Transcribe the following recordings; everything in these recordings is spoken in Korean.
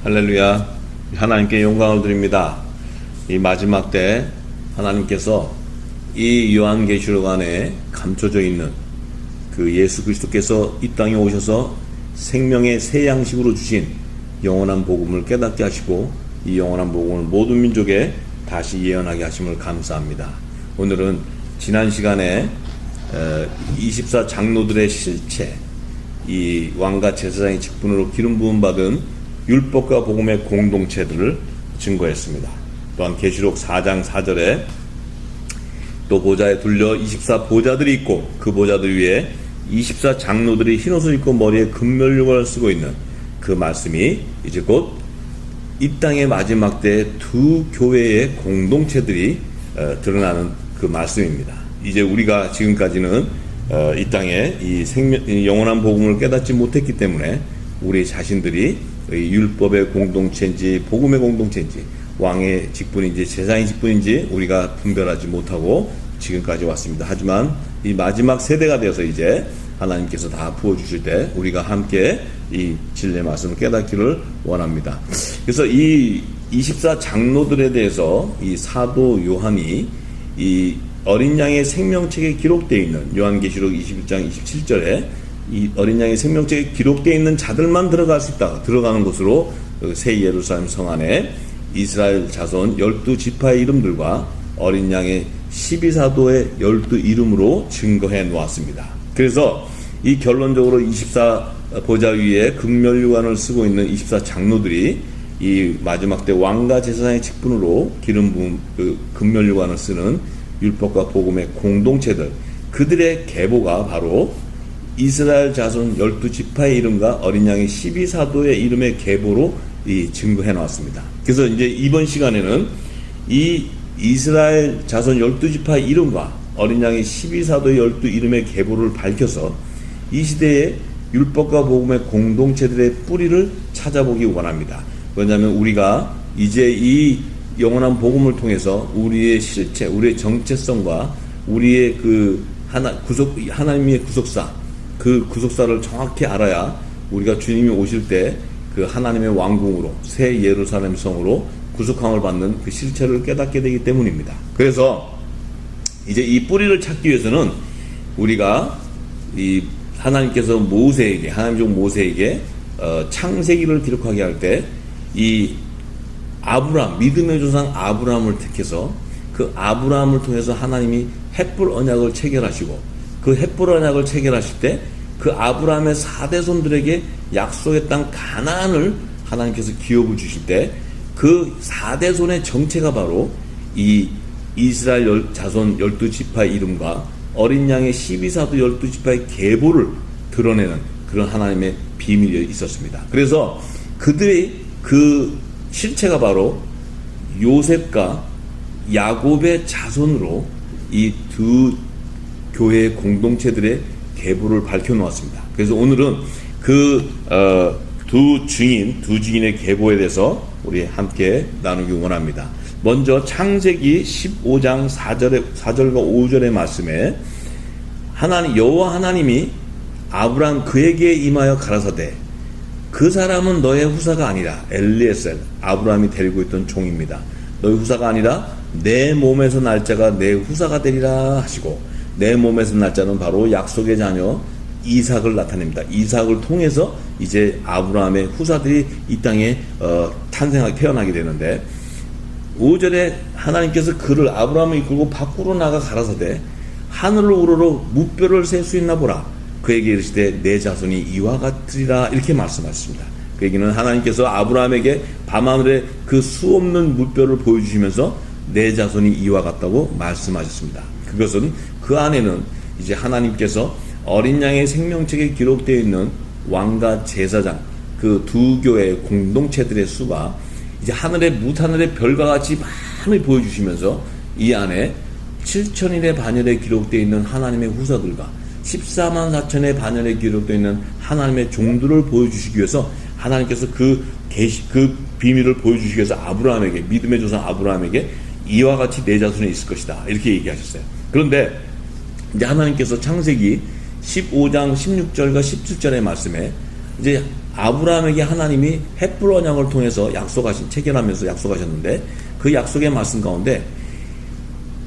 할렐루야. 하나님께 영광을 드립니다. 이 마지막 때 하나님께서 이 요한계시록 안에 감춰져 있는 그 예수 그리스도께서 이 땅에 오셔서 생명의 새 양식으로 주신 영원한 복음을 깨닫게 하시고 이 영원한 복음을 모든 민족에 다시 예언하게 하심을 감사합니다. 오늘은 지난 시간에 24 장로들의 실체, 이 왕과 제사장의 직분으로 기름 부음 받은 율법과 복음의 공동체들을 증거했습니다. 또한 계시록 4장 4절에 또 보좌에 둘려 24 보좌들이 있고 그 보좌들 위에 24 장로들이 흰옷을 입고 머리에 금면류관을 쓰고 있는 그 말씀이 이제 곧 이 땅의 마지막 때 두 교회의 공동체들이 드러나는 그 말씀입니다. 이제 우리가 지금까지는 이 땅에 이 영원한 복음을 깨닫지 못했기 때문에 우리 자신들이 율법의 공동체인지 복음의 공동체인지 왕의 직분인지 제사장의 직분인지 우리가 분별하지 못하고 지금까지 왔습니다. 하지만 이 마지막 세대가 되어서 이제 하나님께서 다 부어주실 때 우리가 함께 이 진리의 말씀을 깨닫기를 원합니다. 그래서 이 24 장로들에 대해서 이 사도 요한이 이 어린 양의 생명책에 기록되어 있는 요한계시록 21장 27절에 이 어린 양의 생명책에 기록되어 있는 자들만 들어갈 수 있다. 들어가는 곳으로 새 예루살렘 성 안에 이스라엘 자손 12지파의 이름들과 어린 양의 12사도의 12 이름으로 증거해 놓았습니다. 그래서 이 결론적으로 24 보좌 위에 금면류관을 쓰고 있는 24 장로들이 이 마지막 때 왕과 제사장의 직분으로 기름 부음 그 금면류관을 쓰는 율법과 복음의 공동체들, 그들의 계보가 바로 이스라엘 자손 12지파의 이름과 어린 양의 12사도의 이름의 계보로 증거해 놨습니다. 그래서 이제 이번 시간에는 이 이스라엘 자손 12지파의 이름과 어린 양의 12사도의 12 이름의 계보를 밝혀서 이 시대의 율법과 복음의 공동체들의 뿌리를 찾아보기 원합니다. 왜냐하면 우리가 이제 이 영원한 복음을 통해서 우리의 실체, 우리의 정체성과 우리의 그 하나님의 구속사, 그 구속사를 정확히 알아야 우리가 주님이 오실 때 그 하나님의 왕궁으로 새 예루살렘 성으로 구속함을 받는 그 실체를 깨닫게 되기 때문입니다. 그래서 이제 이 뿌리를 찾기 위해서는 우리가 이 하나님께서 하나님 종 모세에게 창세기를 기록하게 할 때 이 아브람, 믿음의 조상 아브람을 택해서 그 아브람을 통해서 하나님이 헷불 언약을 체결하시고 그 헷불 언약을 체결하실 때 그 아브라함의 4대손들에게 약속의 땅 가나안을 하나님께서 기업을 주실 때 그 4대손의 정체가 바로 이 이스라엘 자손 12지파의 이름과 어린 양의 12사도 12지파의 계보를 드러내는 그런 하나님의 비밀이 있었습니다. 그래서 그들의 그 실체가 바로 요셉과 야곱의 자손으로 이 두 교회의 공동체들의 계보를 밝혀놓았습니다. 그래서 오늘은 그 두 증인의 계보에 대해서 우리 함께 나누기 원합니다. 먼저 창세기 15장 4절과 5절의 말씀에 여호와 하나님이 아브람 그에게 임하여 가라사대 그 사람은 너의 후사가 아니라 엘리에셀, 아브람이 데리고 있던 종입니다. 너의 후사가 아니라 내 몸에서 날 자가 내 후사가 되리라 하시고, 내 몸에서 날 자는 바로 약속의 자녀 이삭을 나타냅니다. 이삭을 통해서 이제 아브라함의 후사들이 이 땅에 태어나게 되는데 5절에 하나님께서 그를 아브라함을 이끌고 밖으로 나가 가라사대 하늘을 우러러 무뼈를 셀 수 있나 보라. 그에게 이르시되 내 자손이 이와 같으리라 이렇게 말씀하셨습니다. 그 얘기는 하나님께서 아브라함에게 밤하늘에 그 수없는 무뼈를 보여주시면서 내 자손이 이와 같다고 말씀하셨습니다. 그것은 그 안에는 이제 하나님께서 어린 양의 생명책에 기록되어 있는 왕과 제사장 그 두 교회의 공동체들의 수가 이제 무하늘의 별과 같이 많이 보여주시면서 이 안에 7천일의 반열에 기록되어 있는 하나님의 후사들과 14만 4천의 반열에 기록되어 있는 하나님의 종들을 보여주시기 위해서 하나님께서 그 비밀을 보여주시기 위해서 아브라함에게, 믿음의 조상 아브라함에게 이와 같이 내 자손이 있을 것이다 이렇게 얘기하셨어요. 그런데 이제 하나님께서 창세기 15장 16절과 17절의 말씀에 이제 아브라함에게 하나님이 헷불 언약을 통해서 체결하면서 약속하셨는데, 그 약속의 말씀 가운데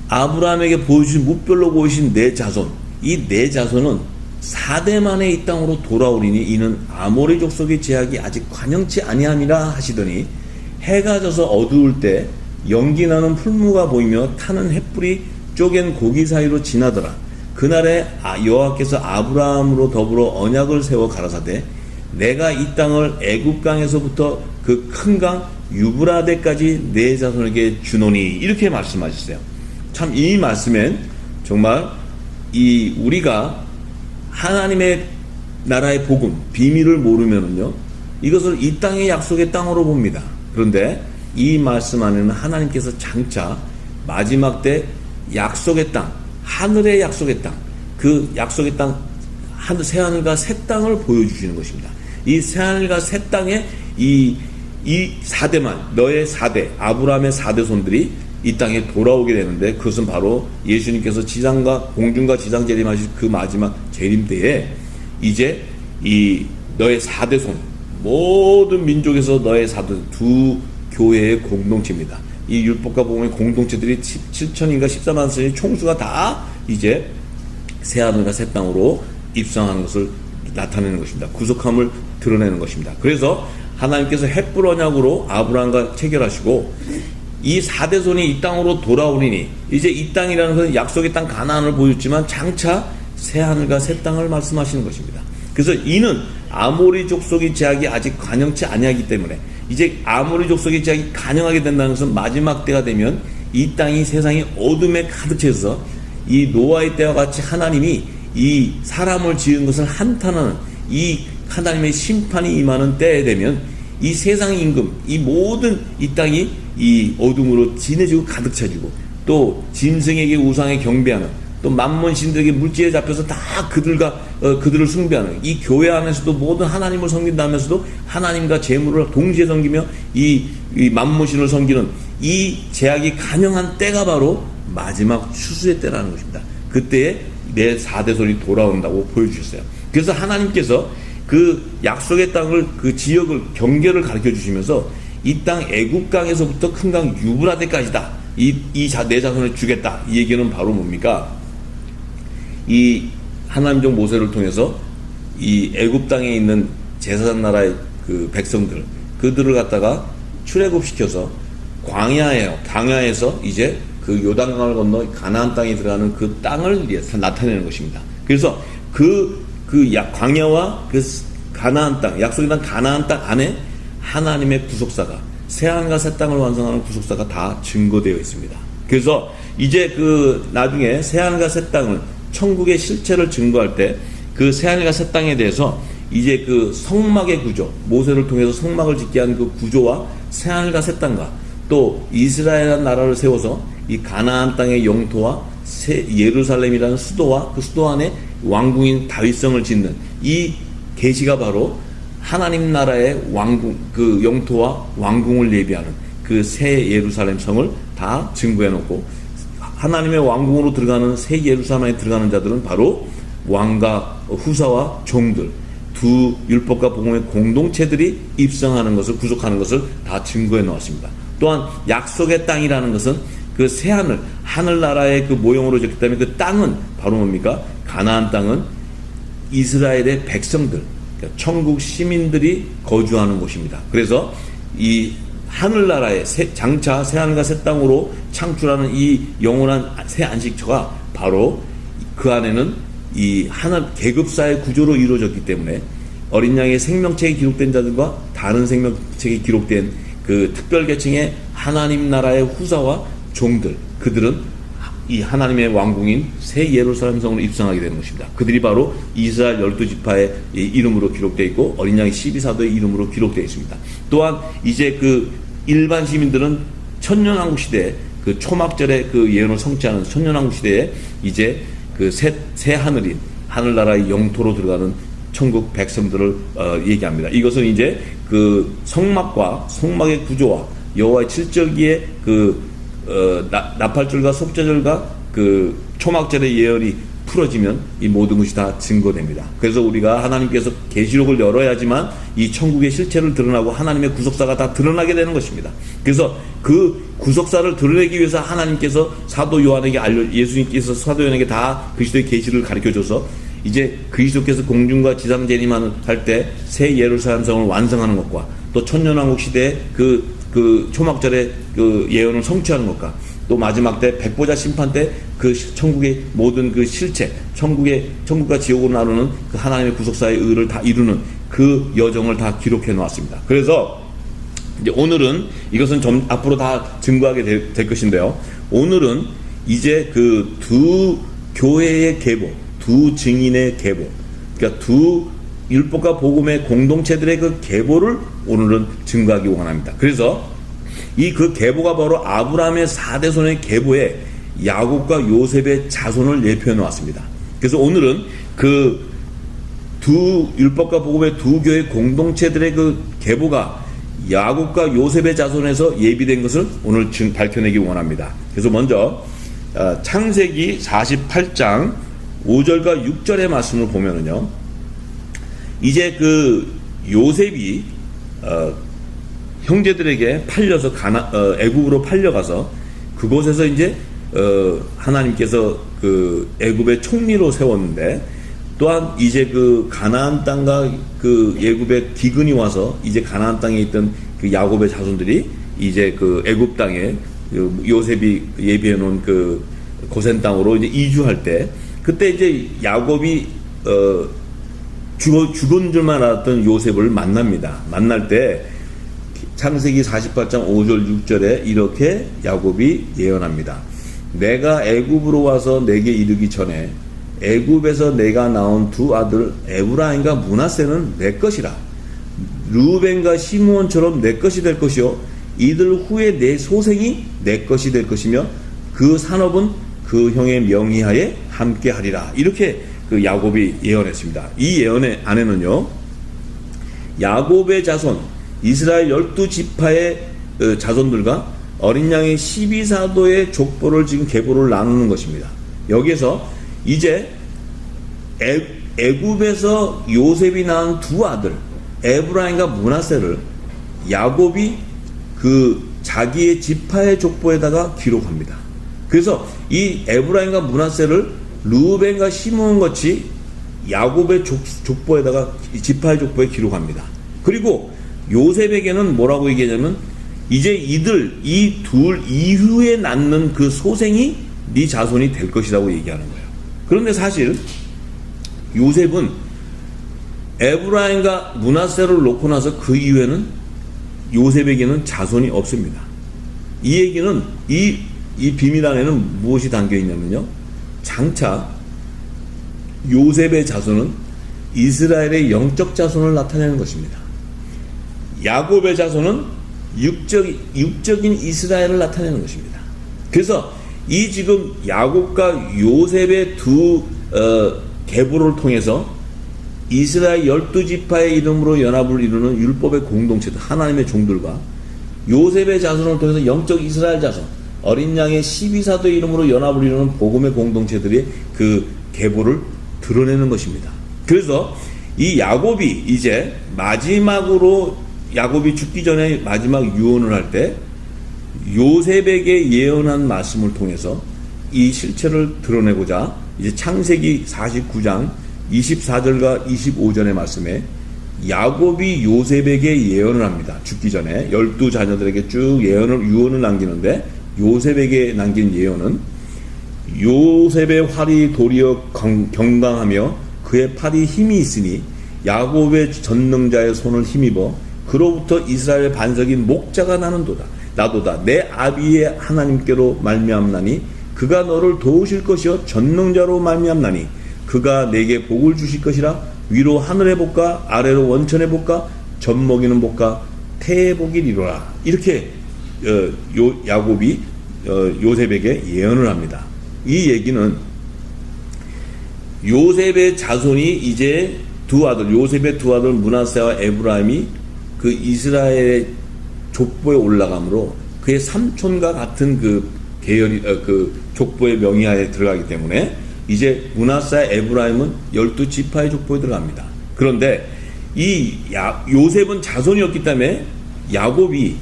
아브라함에게 보여주신 무별로 보이신 내 자손, 이 내 자손은 4대 만에 이 땅으로 돌아오리니 이는 아모리 족속의 제약이 아직 관영치 아니함이라 하시더니, 해가 져서 어두울 때 연기 나는 풀무가 보이며 타는 햇불이 쪼갠 고기 사이로 지나더라. 그날에 여호와께서 아브라함으로 더불어 언약을 세워 가라사대, 내가 이 땅을 애굽강에서부터 그 큰 강 유브라데까지 내 자손에게 주노니, 이렇게 말씀하셨어요. 참 이 말씀엔 정말 우리가 하나님의 나라의 복음, 비밀을 모르면은요, 이것을 이 땅의 약속의 땅으로 봅니다. 그런데 이 말씀 안에는 하나님께서 장차 마지막 때 약속의 땅, 하늘의 약속의 땅, 그 약속의 땅, 새하늘과 새 땅을 보여주시는 것입니다. 이 새하늘과 새 땅에 이 4대만, 너의 4대, 아브라함의 4대 손들이 이 땅에 돌아오게 되는데, 그것은 바로 예수님께서 공중과 지상 재림하실 그 마지막 재림 때에 이제 너의 4대 손, 모든 민족에서 너의 4대, 두 교회의 공동체입니다. 이 율법과 복음의 공동체들이 17천인가 14만 선의 총수가 다 이제 새하늘과 새 땅으로 입성하는 것을 나타내는 것입니다. 구속함을 드러내는 것입니다. 그래서 하나님께서 헷불 언약으로 아브라함과 체결하시고, 이 4대 손이 이 땅으로 돌아오리니, 이제 이 땅이라는 것은 약속의 땅 가나안을 보여줬지만 장차 새하늘과 새 땅을 말씀하시는 것입니다. 그래서 이는 아모리 족속의 제약이 아직 관영치 아니하기 때문에, 이제 아모리 족속의 제약이 관영하게 된다는 것은 마지막 때가 되면 이 땅이, 세상이 어둠에 가득 차서 이 노아의 때와 같이 하나님이 이 사람을 지은 것을 한탄하는 이 하나님의 심판이 임하는 때에 되면, 이 세상의 임금, 이 모든 이 땅이 이 어둠으로 진해지고 가득 차지고, 또 짐승에게 우상에 경배하는, 또 만몬 신들에게 물질에 잡혀서 다 그들을 숭배하는, 이 교회 안에서도 모든 하나님을 섬긴다면서도 하나님과 재물을 동시에 섬기며 이 만몬신을 섬기는 이 제약이 간영한 때가 바로 마지막 추수의 때라는 것입니다. 그때에 내 4대 손이 돌아온다고 보여주셨어요. 그래서 하나님께서 그 약속의 땅을, 그 지역을, 경계를 가르쳐 주시면서 이 땅 애굽강에서부터 큰 강 유브라데까지다, 내 자손을 주겠다, 이 얘기는 바로 뭡니까? 이 하나님적 모세를 통해서 이 애굽 땅에 있는 제사장 나라의 그 백성들, 그들을 갖다가 출애굽시켜서 광야에서 이제 그 요단강을 건너 가나안 땅에 들어가는 그 땅을 나타내는 것입니다. 그래서 광야와 그 가나안 땅, 약속의 땅 가나안 땅 안에 하나님의 구속사가, 새하늘과 새 땅을 완성하는 구속사가 다 증거되어 있습니다. 그래서 이제 나중에 새하늘과 새 땅을, 천국의 실체를 증거할 때 그 새하늘과 새 땅에 대해서 이제 그 성막의 구조, 모세를 통해서 성막을 짓게 한 그 구조와 새하늘과 새 땅과 또 이스라엘이라는 나라를 세워서 이 가나안 땅의 영토와 예루살렘이라는 수도와 그 수도 안에 왕궁인 다윗성을 짓는 이 계시가 바로 하나님 나라의 왕궁, 그 영토와 왕궁을 예비하는 그 새 예루살렘 성을 다 증거해 놓고, 하나님의 왕궁으로 들어가는 새 예루살렘에 들어가는 자들은 바로 왕과 후사와 종들, 두 율법과 복음의 공동체들이 입성하는 것을, 구속하는 것을 다 증거해 놓았습니다. 또한 약속의 땅이라는 것은 그 새하늘, 하늘나라의 그 모형으로 졌기 때문에 그 땅은 바로 뭡니까? 가나안 땅은 이스라엘의 백성들, 그러니까 천국 시민들이 거주하는 곳입니다. 그래서 이 하늘나라의 장차 새하늘과 새 땅으로 창출하는 이 영원한 새 안식처가 바로 그 안에는 이 하나 계급사의 구조로 이루어졌기 때문에, 어린 양의 생명책에 기록된 자들과 다른 생명책에 기록된 그 특별 계층의 하나님 나라의 후사와 종들, 그들은 이 하나님의 왕궁인 새 예루살렘 성으로 입성하게 되는 것입니다. 그들이 바로 이스라엘 12지파의 이름으로 기록되어 있고 어린 양의 12사도의 이름으로 기록되어 있습니다. 또한 이제 그 일반 시민들은 천년왕국 시대에, 그 초막절의 그 예언을 성취하는 천년왕국 시대에 이제 그 새 하늘인 하늘나라의 영토로 들어가는 천국 백성들을 얘기합니다. 이것은 이제 그 성막과 성막의 구조와 여호와의 칠절기의 그 나팔절과 속죄절과 그 초막절의 예언이 풀어지면 이 모든 것이 다 증거됩니다. 그래서 우리가 하나님께서 계시록을 열어야지만 이 천국의 실체를 드러나고 하나님의 구속사가 다 드러나게 되는 것입니다. 그래서 그 구속사를 드러내기 위해서 하나님께서 사도 요한에게 예수님께서 사도 요한에게 다 그리스도의 계시를 가르쳐줘서 이제 그리스도께서 공중과 지상 재림할 때 새 예루살렘 성을 완성하는 것과 또 천년왕국 시대의 그 초막절의 그 예언을 성취하는 것과 또 마지막 때 백보자 심판 때 그 천국의 모든 그 실체, 천국과 지옥으로 나누는 그 하나님의 구속사의 의를 다 이루는 그 여정을 다 기록해 놓았습니다. 그래서 이제 오늘은 이것은 좀 앞으로 다 증거하게 될 것인데요. 오늘은 이제 그 두 교회의 계보, 두 증인의 계보, 그러니까 두 율법과 복음의 공동체들의 그 계보를 오늘은 증거하기 원합니다. 그래서 이 그 계보가 바로 아브라함의 4대손의 계보에 야곱과 요셉의 자손을 예표해 놓았습니다. 그래서 오늘은 그 두 율법과 복음의 두 교회 공동체들의 그 계보가 야곱과 요셉의 자손에서 예비된 것을 오늘 밝혀내기 원합니다. 그래서 먼저 창세기 48장 5절과 6절의 말씀을 보면은요, 이제 그 요셉이 형제들에게 팔려서 애굽으로 팔려가서 그곳에서 이제 하나님께서 그 애굽의 총리로 세웠는데, 또한 이제 그 가나안 땅과 그 애굽의 기근이 와서 이제 가나안 땅에 있던 그 야곱의 자손들이 이제 그 애굽 땅에 요셉이 예비해 놓은 그 고센 땅으로 이제 이주할 때, 그때 이제 야곱이 죽은 줄만 알았던 요셉을 만납니다. 만날 때 창세기 48장 5절 6절에 이렇게 야곱이 예언합니다. 내가 애굽으로 와서 내게 이르기 전에 애굽에서 내가 낳은 두 아들 에브라임과 므낫세는 내 것이라. 르우벤과 시므온처럼 내 것이 될 것이요 이들 후에 내 소생이 내 것이 될 것이며 그 산업은 그 형의 명의하에 함께 하리라. 이렇게 그 야곱이 예언했습니다. 이 예언의 안에는요, 야곱의 자손 이스라엘 12지파의 자손들과 어린 양의 12사도의 족보를 지금 계보를 나누는 것입니다. 여기에서 이제 애굽에서 요셉이 낳은 두 아들 에브라임과 므낫세를 야곱이 그 자기의 지파의 족보에다가 기록합니다. 그래서 이 에브라임과 므낫세를 르우벤과 시므온 같이 야곱의 족보에다가 지파의 족보에 기록합니다. 그리고 요셉에게는 뭐라고 얘기하냐면 이제 이 둘 이후에 낳는 그 소생이 네 자손이 될 것이라고 얘기하는 거예요. 그런데 사실 요셉은 에브라임과 므낫세를 놓고 나서 그 이후에는 요셉에게는 자손이 없습니다. 이 얘기는 이 비밀 안에는 무엇이 담겨 있냐면요, 장차 요셉의 자손은 이스라엘의 영적 자손을 나타내는 것입니다. 야곱의 자손은 육적인 이스라엘을 나타내는 것입니다. 그래서 이 지금 야곱과 요셉의 두 계보를 통해서 이스라엘 12지파의 이름으로 연합을 이루는 율법의 공동체들, 하나님의 종들과 요셉의 자손을 통해서 영적 이스라엘 자손, 어린 양의 12사도의 이름으로 연합을 이루는 복음의 공동체들의 그 계보를 드러내는 것입니다. 그래서 이 야곱이 이제 마지막으로 야곱이 죽기 전에 마지막 유언을 할 때 요셉에게 예언한 말씀을 통해서 이 실체를 드러내고자 이제 창세기 49장 24절과 25절의 말씀에 야곱이 요셉에게 예언을 합니다. 죽기 전에 12자녀들에게 쭉 유언을 남기는데, 요셉에게 남긴 예언은 요셉의 활이 도리어 경강하며 그의 팔이 힘이 있으니 야곱의 전능자의 손을 힘입어 그로부터 이스라엘의 반석인 목자가 나도다. 내 아비의 하나님께로 말미암나니 그가 너를 도우실 것이요 전능자로 말미암나니 그가 내게 복을 주실 것이라. 위로 하늘의 복과 아래로 원천의 복과 젖먹이는 복과 태의 복이 이루라. 이렇게 야곱이 요셉에게 예언을 합니다. 이 얘기는 요셉의 자손이 이제 요셉의 두 아들 므낫세와 에브라임이 그 이스라엘의 족보에 올라가므로 그의 삼촌과 같은 그 계열이 그 족보의 명의하에 들어가기 때문에 이제 므낫사의 에브라임은 12지파의 족보에 들어갑니다. 그런데 이 요셉은 자손이었기 때문에 야곱이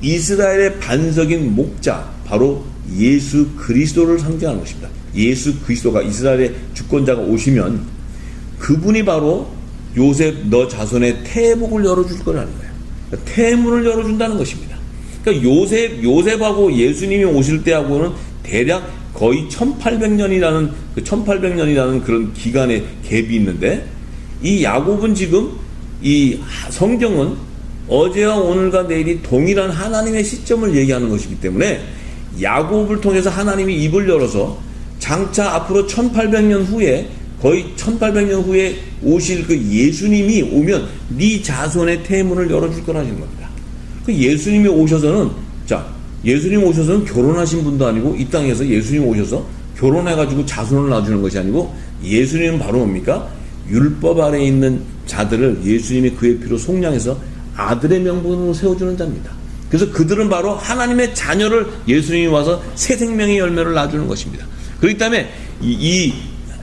이스라엘의 반석인 목자, 바로 예수 그리스도를 상징하는 것입니다. 예수 그리스도가, 이스라엘의 주권자가 오시면 그분이 바로 요셉 너 자손의 태복을 열어줄 거라는 거예요. 그러니까 태문을 열어준다는 것입니다. 그러니까 요셉하고 예수님이 오실 때하고는 대략 거의 1800년이라는 그런 기간의 갭이 있는데, 이 야곱은 지금 이 성경은 어제와 오늘과 내일이 동일한 하나님의 시점을 얘기하는 것이기 때문에 야곱을 통해서 하나님이 입을 열어서 장차 앞으로 1800년 후에, 거의 1800년 후에 오실 그 예수님이 오면 네 자손의 태문을 열어줄 거라는 겁니다. 그 예수님이 오셔서는, 예수님 오셔서는 결혼하신 분도 아니고, 이 땅에서 예수님 오셔서 결혼해가지고 자손을 낳아주는 것이 아니고, 예수님은 바로 뭡니까? 율법 아래에 있는 자들을 예수님이 그의 피로 속량해서 아들의 명분으로 세워주는 자입니다. 그래서 그들은 바로 하나님의 자녀를 예수님이 와서 새 생명의 열매를 놔주는 것입니다. 그렇기 때문에 이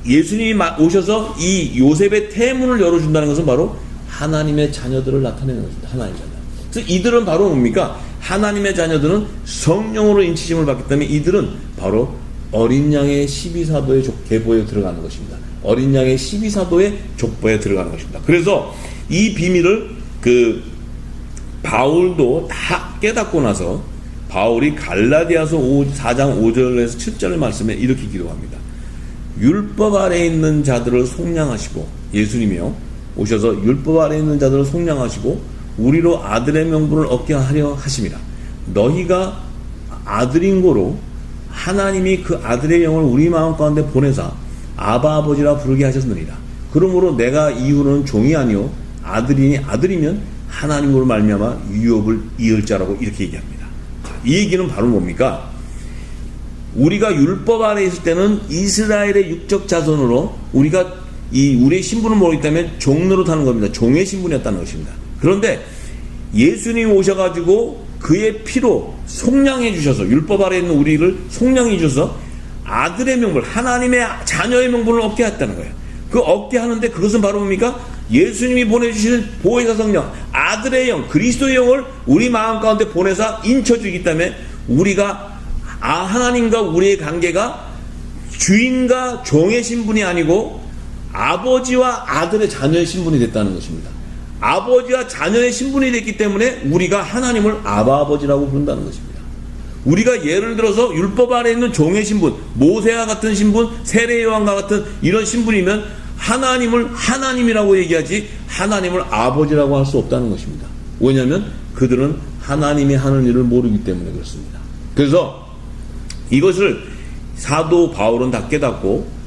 예수님이 오셔서 이 요셉의 태문을 열어준다는 것은 바로 하나님의 자녀들을 나타내는 것입니다. 하나님의 자녀. 그래서 이들은 바로 뭡니까? 하나님의 자녀들은 성령으로 인치심을 받기 때문에 이들은 바로 어린 양의 12사도의 계보에 들어가는 것입니다. 어린 양의 12사도의 족보에 들어가는 것입니다. 그래서 이 비밀을 바울도 다 깨닫고 나서 바울이 갈라디아서 4장 5절에서 7절 말씀에 이렇게 기도합니다. 율법 아래에 있는 자들을 속량하시고, 예수님이요 오셔서 율법 아래에 있는 자들을 속량하시고 우리로 아들의 명분을 얻게 하려 하심이라. 너희가 아들인 고로 하나님이 그 아들의 영을 우리 마음 가운데 보내사 아바 아버지라 부르게 하셨느니라. 그러므로 내가 이후로는 종이 아니요 아들이니 아들이면 하나님으로 말미암아 유업을 이을 자라고 이렇게 얘기합니다. 이 얘기는 바로 뭡니까? 우리가 율법 아래 있을 때는 이스라엘의 육적 자손으로 우리의 신분을 모르기 때문에 종로로 타는 겁니다. 종의 신분이었다는 것입니다. 그런데 예수님이 오셔가지고 그의 피로 속량해 주셔서, 율법 아래 있는 우리를 속량해 주셔서 아들의 명분, 하나님의 자녀의 명분을 얻게 했다는 거예요. 그 얻게 하는데 그것은 바로 뭡니까? 예수님이 보내주신 보혜사 성령, 아들의 영, 그리스도의 영을 우리 마음 가운데 보내사 인쳐주기 때문에 우리가 하나님과 우리의 관계가 주인과 종의 신분이 아니고 아버지와 아들의 자녀의 신분이 됐다는 것입니다. 아버지와 자녀의 신분이 됐기 때문에 우리가 하나님을 아바 아버지라고 부른다는 것입니다. 우리가 예를 들어서 율법 아래 있는 종의 신분, 모세와 같은 신분, 세례 요한과 같은 이런 신분이면 하나님을 하나님이라고 얘기하지 하나님을 아버지라고 할 수 없다는 것입니다. 왜냐하면 그들은 하나님이 하는 일을 모르기 때문에 그렇습니다. 그래서 이것을 사도 바울은 다 깨닫고,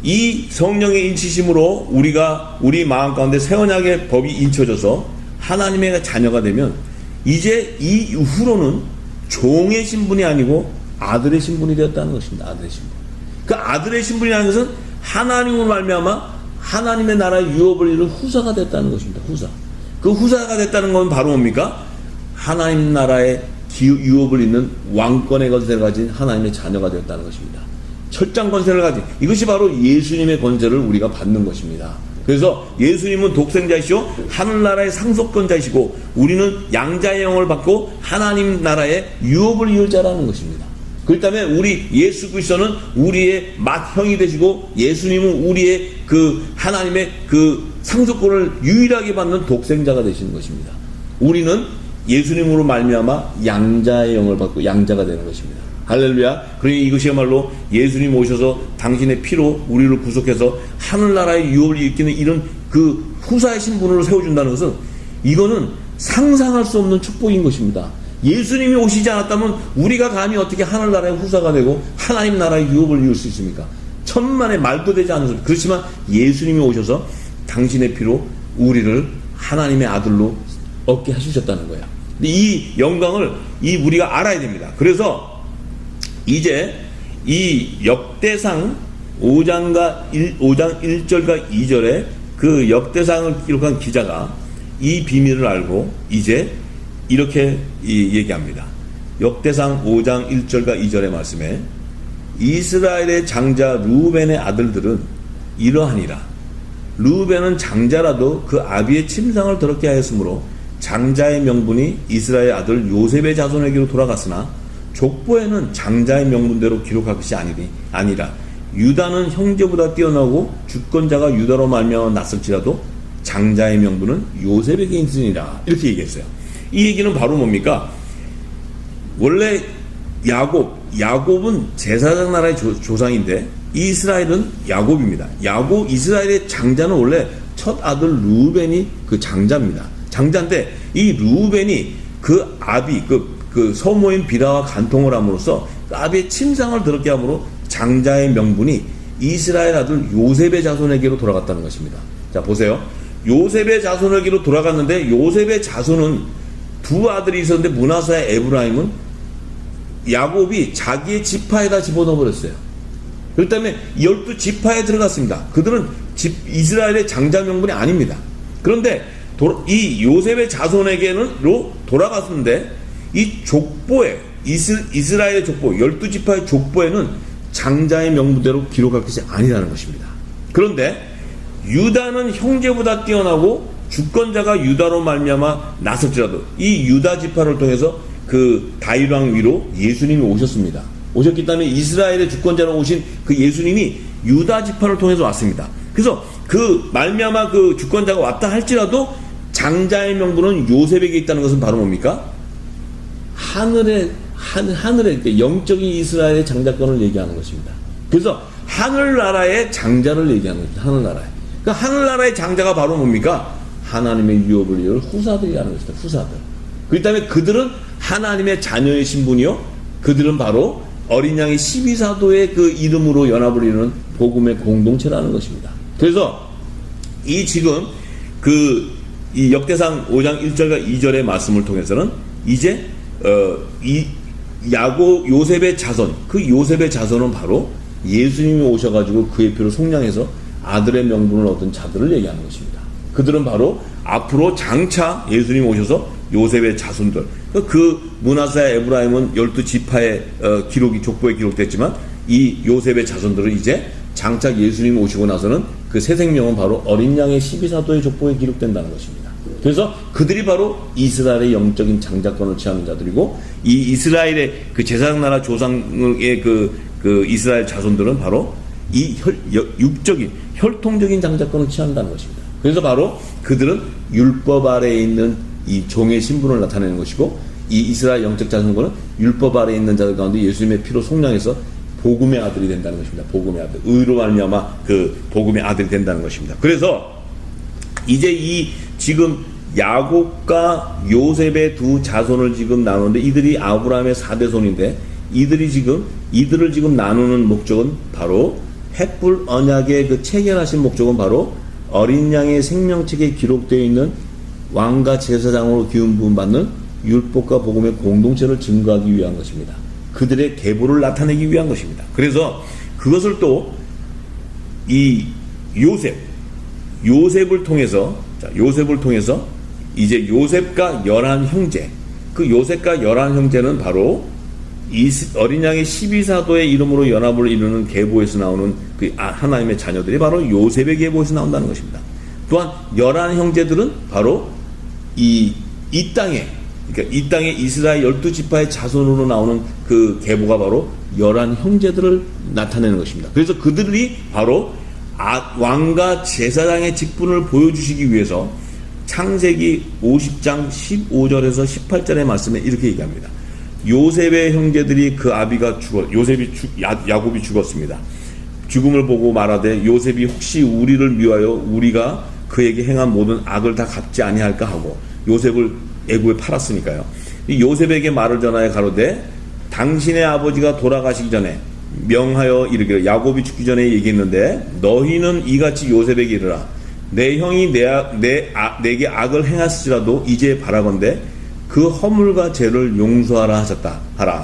이 성령의 인치심으로 우리 마음 가운데 새 언약의 법이 인쳐져서 하나님의 자녀가 되면 이제 이후로는 종의 신분이 아니고 아들의 신분이 되었다는 것입니다. 아들의 신분. 그 아들의 신분이라는 것은 하나님으로 말미암아 하나님의 나라의 유업을 이룬 후사가 됐다는 것입니다. 후사. 그 후사가 됐다는 건 바로 뭡니까? 하나님 나라의 유업을 잇는 왕권의 권세를 가진 하나님의 자녀가 되었다는 것입니다. 철장 권세를 가진, 이것이 바로 예수님의 권세를 우리가 받는 것입니다. 그래서 예수님은 독생자이시오 하늘나라의 상속권자이시고 우리는 양자의 영을 받고 하나님 나라의 유업을 이을 자라는 것입니다. 그렇기 때문에 우리 예수 그리스도는 우리의 맏형이 되시고 예수님은 우리의 그 하나님의 그 상속권을 유일하게 받는 독생자가 되시는 것입니다. 우리는 예수님으로 말미암아 양자의 영을 받고 양자가 되는 것입니다. 할렐루야. 그러니 이것이야말로 예수님 오셔서 당신의 피로 우리를 구속해서 하늘나라의 유업을 일으키는 이런 그 후사의 신분으로 세워준다는 것은, 이거는 상상할 수 없는 축복인 것입니다. 예수님이 오시지 않았다면 우리가 감히 어떻게 하늘나라의 후사가 되고 하나님 나라의 유업을 이룰 수 있습니까? 천만의 말도 되지 않는 소리. 그렇지만 예수님이 오셔서 당신의 피로 우리를 하나님의 아들로 얻게 해주셨다는 거예요. 이 영광을 우리가 알아야 됩니다. 그래서 이제 이 역대상 5장 1절과 2절에 그 역대상을 기록한 기자가 이 비밀을 알고 이제 이렇게 얘기합니다. 역대상 5장 1절과 2절의 말씀에 이스라엘의 장자 르우벤의 아들들은 이러하니라. 르우벤은 장자라도 그 아비의 침상을 더럽게 하였으므로 장자의 명분이 이스라엘 아들 요셉의 자손에게로 돌아갔으나 족보에는 장자의 명분대로 기록할 것이 아니라 유다는 형제보다 뛰어나고 주권자가 유다로 말미암아 났을지라도 장자의 명분은 요셉에게 있으니라. 이렇게 얘기했어요. 이 얘기는 바로 뭡니까? 원래 야곱은 제사장 나라의 조상인데 이스라엘은 야곱입니다. 이스라엘의 장자는 원래 첫 아들 르우벤이 그 장자입니다. 장자인데 이 르우벤이 그 아비 그 서모인 비라와 간통을 함으로써 그 아비의 침상을 더럽게 함으로 장자의 명분이 이스라엘 아들 요셉의 자손에게로 돌아갔다는 것입니다. 자, 보세요. 요셉의 자손에게로 돌아갔는데 요셉의 자손은 두 아들이 있었는데 므낫세와 에브라임은 야곱이 자기의 지파에다 집어넣어 버렸어요. 그렇기 때문에 12지파에 들어갔습니다. 그들은 이스라엘의 장자 명분이 아닙니다. 그런데 이 요셉의 자손에게로 돌아갔는데 이 족보에 이스라엘의 족보 12지파의 족보에는 장자의 명분대로 기록할 것이 아니라는 것입니다. 그런데 유다는 형제보다 뛰어나고 주권자가 유다로 말미암아 났을지라도 이 유다 지파를 통해서 그 다윗 왕 위로 예수님이 오셨습니다. 오셨기 때문에 이스라엘의 주권자로 오신 그 예수님이 유다 지파를 통해서 왔습니다. 그래서 그 말미암아 그 주권자가 왔다 할지라도 장자의 명분은 요셉에게 있다는 것은 바로 뭡니까? 하늘의 영적인 이스라엘의 장자권을 얘기하는 것입니다. 그래서 하늘나라의 장자를 얘기하는 것입니다. 하늘나라의. 그러니까 하늘나라의 장자가 바로 뭡니까? 하나님의 유업을 이룰 후사들이라는 것입니다. 후사들. 그렇기 때문에 그들은 하나님의 자녀의 신분이요. 그들은 바로 어린 양의 12사도의 그 이름으로 연합을 이루는 복음의 공동체라는 것입니다. 그래서 이 지금 이 역대상 5장 1절과 2절의 말씀을 통해서는 이제 이 요셉의 자손, 그 요셉의 자손은 바로 예수님이 오셔가지고 그의 피로 속량해서 아들의 명분을 얻은 자들을 얘기하는 것입니다. 그들은 바로 앞으로 장차 예수님이 오셔서 요셉의 자손들, 그 므낫세와 에브라임은 12지파의 기록이 족보에 기록됐지만 이 요셉의 자손들은 이제 장차 예수님이 오시고 나서는 그 새 생명은 바로 어린 양의 12사도의 족보에 기록된다는 것입니다. 그래서 그들이 바로 이스라엘의 영적인 장자권을 취하는 자들이고 이 이스라엘의 그 제사장 나라 조상의 그 이스라엘 자손들은 바로 이 육적인 혈통적인 장자권을 취한다는 것입니다. 그래서 바로 그들은 율법 아래에 있는 이 종의 신분을 나타내는 것이고 이 이스라엘 영적 자손권은 율법 아래에 있는 자들 가운데 예수님의 피로 속량해서 복음의 아들이 된다는 것입니다. 복음의 아들, 의로 말미암아 그 복음의 아들이 된다는 것입니다. 그래서 이제 이 지금 야곱과 요셉의 두 자손을 지금 나누는데 이들이 아브라함의 4대손인데 이들을 지금 나누는 목적은 바로 횃불 언약의 그 체결하신 목적은 바로 어린 양의 생명책에 기록되어 있는 왕과 제사장으로 기름 부음 받는 율법과 복음의 공동체를 증거하기 위한 것입니다. 그들의 계보를 나타내기 위한 것입니다. 그래서 그것을 또 이 요셉을 통해서 이제 요셉과 열한 형제, 그 요셉과 열한 형제는 바로 어린 양의 12사도의 이름으로 연합을 이루는 계보에서 나오는 그 하나님의 자녀들이 바로 요셉의 계보에서 나온다는 것입니다. 또한 열한 형제들은 바로 이 땅에 이스라엘 12지파의 자손으로 나오는 그 계보가 바로 열한 형제들을 나타내는 것입니다. 그래서 그들이 바로 왕과 제사장의 직분을 보여주시기 위해서 창세기 50장 15절에서 18절의 말씀에 이렇게 얘기합니다. 요셉의 형제들이 그 아비가 야곱이 죽었습니다. 죽음을 보고 말하되 요셉이 혹시 우리를 미워하여 우리가 그에게 행한 모든 악을 다 갚지 아니할까 하고 요셉을 애굽에 팔았으니까요. 요셉에게 말을 전하여 가로되 당신의 아버지가 돌아가시기 전에 명하여 이르기를 야곱이 죽기 전에 얘기했는데 너희는 이같이 요셉에게 이르라 내 형이 내게 악을 행하실지라도 이제 바라건대 그 허물과 죄를 용서하라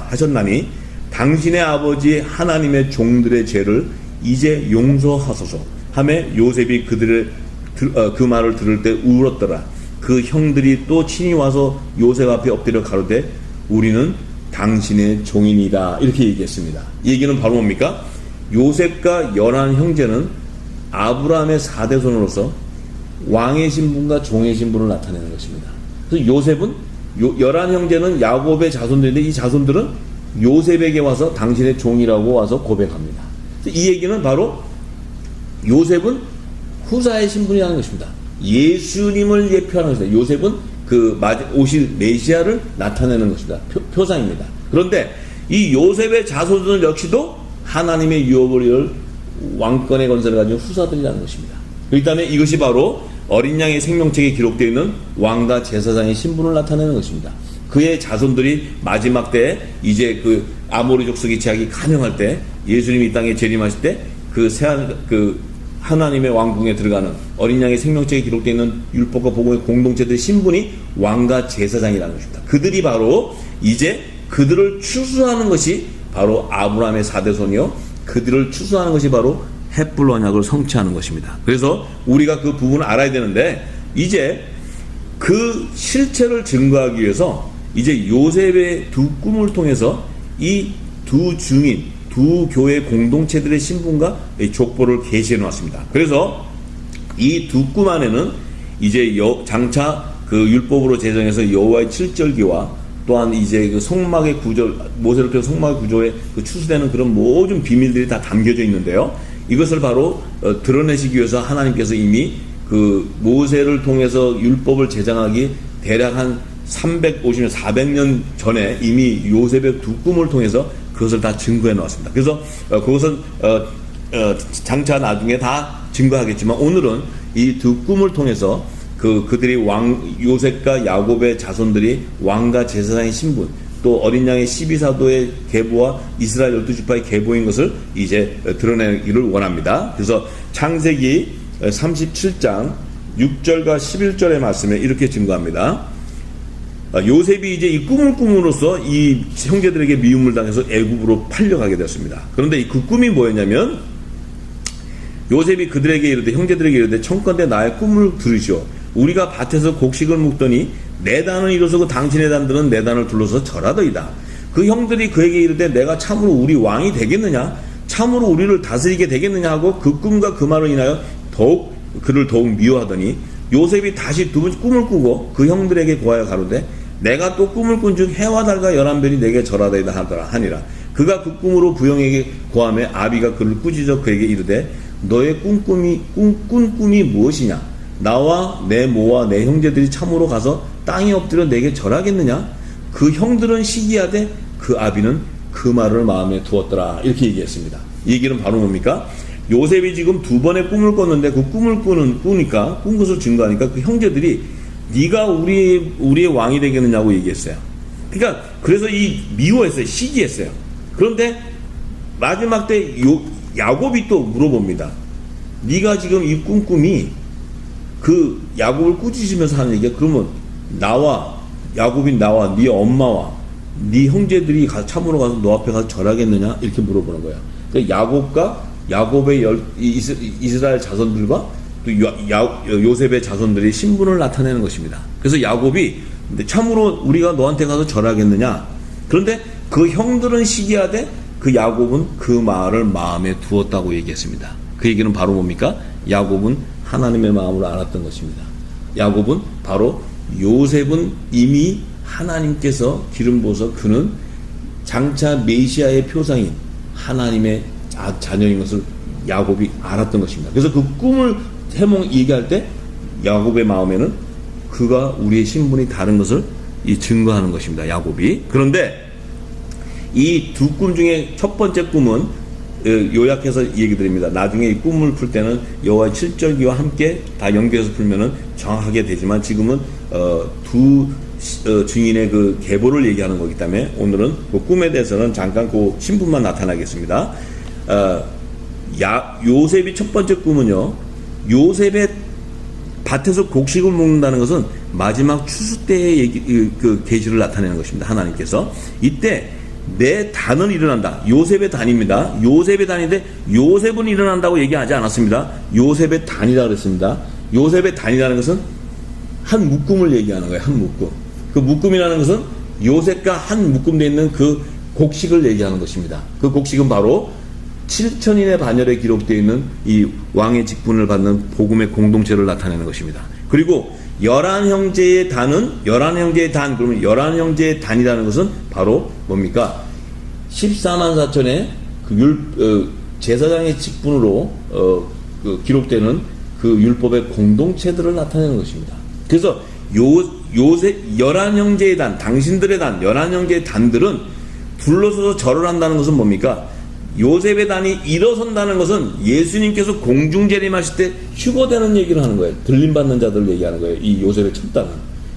하셨나니 당신의 아버지 하나님의 종들의 죄를 이제 용서하소서 하매 요셉이 그 말을 들을 때 울었더라. 그 형들이 또 친히 와서 요셉 앞에 엎드려 가로되 우리는 당신의 종이니라 이렇게 얘기했습니다. 이 얘기는 바로 뭡니까? 요셉과 11 형제는 아브라함의 4대손으로서 왕의 신분과 종의 신분을 나타내는 것입니다. 그래서 요셉은 11 형제는 야곱의 자손들인데 이 자손들은 요셉에게 와서 당신의 종이라고 와서 고백합니다. 이 얘기는 바로 요셉은 후사의 신분이라는 것입니다. 예수님을 예표하는 것입니다. 요셉은 그 오실 메시아를 나타내는 것입니다. 표상입니다. 그런데 이 요셉의 자손들 역시도 하나님의 유업을 이룰 왕권의 건설을 가진 후사들이라는 것입니다. 그렇기 때문에 이것이 바로 어린 양의 생명책에 기록되어 있는 왕과 제사장의 신분을 나타내는 것입니다. 그의 자손들이 마지막 때에 이제 그 아모리족 속의 제약이 가능할 때 예수님이 이 땅에 재림하실 때 그 하나님의 왕궁에 들어가는 어린 양의 생명책에 기록되어 있는 율법과 복음의 공동체들의 신분이 왕과 제사장이라는 것입니다. 그들이 바로 이제 그들을 추수하는 것이 바로 아브라함의 4대손이요 그들을 추수하는 것이 바로 헷불 언약을 성취하는 것입니다. 그래서 우리가 그 부분을 알아야 되는데 이제 그 실체를 증거하기 위해서 이제 요셉의 두 꿈을 통해서 이 두 증인, 두 교회 공동체들의 신분과 족보를 계시해 놓았습니다. 그래서 이 두 꿈 안에는 이제 장차 그 율법으로 제정해서 여호와의 7절기와 또한 이제 그 성막의 구조, 모세를 통해 성막의 구조에 그 추수되는 그런 모든 비밀들이 다 담겨져 있는데요. 이것을 바로 드러내시기 위해서 하나님께서 이미 그 모세를 통해서 율법을 제정하기 대략 한 350년, 400년 전에 이미 요셉의 두 꿈을 통해서 그것을 다 증거해 놓았습니다. 그래서 그것은 장차 나중에 다 증거하겠지만 오늘은 이 두 꿈을 통해서 그들이 요셉과 야곱의 자손들이 왕과 제사장의 신분, 또 어린 양의 12사도의 계보와 이스라엘 12지파의 계보인 것을 이제 드러내기를 원합니다. 그래서 창세기 37장 6절과 11절의 말씀에 이렇게 증거합니다. 요셉이 이제 이 꿈을 꿈으로써 이 형제들에게 미움을 당해서 애굽으로 팔려가게 되었습니다. 그런데 그 꿈이 뭐였냐면 요셉이 그들에게 이르되 형제들에게 이르되 청컨대 나의 꿈을 들으시오. 우리가 밭에서 곡식을 묵더니 내 단을 이루어서 그 당신의 단들은 내 단을 둘러서 절하더이다. 그 형들이 그에게 이르되 내가 참으로 우리 왕이 되겠느냐? 참으로 우리를 다스리게 되겠느냐? 하고 그 꿈과 그 말을 인하여 그를 더욱 미워하더니 요셉이 다시 두 번 꿈을 꾸고 그 형들에게 고하여 가로되 내가 또 꿈을 꾼즉 해와 달과 11별이 내게 절하더이다 하니라. 그가 그 꿈으로 부형에게 고하매 아비가 그를 꾸짖어 그에게 이르되 너의 꾼 꿈이 무엇이냐? 나와 내 모와 내 형제들이 참으로 가서 땅에 엎드려 내게 절하겠느냐? 그 형들은 시기하되 그 아비는 그 말을 마음에 두었더라. 이렇게 얘기했습니다. 이 얘기는 바로 뭡니까? 요셉이 지금 두 번의 꿈을 꿨는데 그 꿈을 꾸니까 꾼 것을 증거하니까 그 형제들이 네가 우리의 왕이 되겠느냐고 얘기했어요. 그러니까 그래서 미워했어요. 시기했어요. 그런데 마지막 때 야곱이 또 물어봅니다. 네가 지금 이 꿈이 그 야곱을 꾸짖으면서 하는 얘기야. 그러면 야곱이 나와 네 엄마와 네 형제들이 참으로 가서 너 앞에 가서 절하겠느냐? 이렇게 물어보는 거야. 그러니까 야곱의 이스라엘 자손들과 또 요셉의 자손들이 신분을 나타내는 것입니다. 그래서 야곱이 참으로 우리가 너한테 가서 절하겠느냐? 그런데 그 형들은 시기하되 그 야곱은 그 말을 마음에 두었다고 얘기했습니다. 그 얘기는 바로 뭡니까? 야곱은 하나님의 마음으로 알았던 것입니다. 야곱은 바로 요셉은 이미 하나님께서 기름 부어서 그는 장차 메시아의 표상인 하나님의 자녀인 것을 야곱이 알았던 것입니다. 그래서 그 꿈을 얘기할 때 야곱의 마음에는 그가 우리의 신분이 다른 것을 증거하는 것입니다. 야곱이. 그런데 이 두 꿈 중에 첫 번째 꿈은 요약해서 얘기 드립니다. 나중에 이 꿈을 풀 때는 여호와의 7절기와 함께 다 연결해서 풀면은 정확하게 되지만 지금은 두 증인의 그 계보를 얘기하는 거기 때문에 오늘은 그 꿈에 대해서는 잠깐 그 신분만 나타나겠습니다. 요셉이 첫 번째 꿈은요, 요셉의 밭에서 곡식을 먹는다는 것은 마지막 추수 때의 그 계시를 나타내는 것입니다. 하나님께서 이때 내 단은 일어난다. 요셉의 단입니다. 요셉의 단인데 요셉은 일어난다고 얘기하지 않았습니다. 요셉의 단이라 그랬습니다. 요셉의 단이라는 것은 한 묶음을 얘기하는 거예요. 한 묶음. 그 묶음이라는 것은 요셉과 한 묶음되어 있는 그 곡식을 얘기하는 것입니다. 그 곡식은 바로 7천인의 반열에 기록되어 있는 이 왕의 직분을 받는 복음의 공동체를 나타내는 것입니다. 그리고 11형제의 단은 11형제의 단, 그러면 11형제의 단이라는 것은 바로 뭡니까? 14만 4천의 제사장의 직분으로 기록되는 그 율법의 공동체들을 나타내는 것입니다. 그래서 요셉 11형제의 단, 당신들의 단, 11형제의 단들은 둘러서서 절을 한다는 것은 뭡니까? 요셉의 단이 일어선다는 것은 예수님께서 공중재림하실 때 휴거되는 얘기를 하는 거예요. 들림받는 자들을 얘기하는 거예요. 이 요셉의 첫 단은.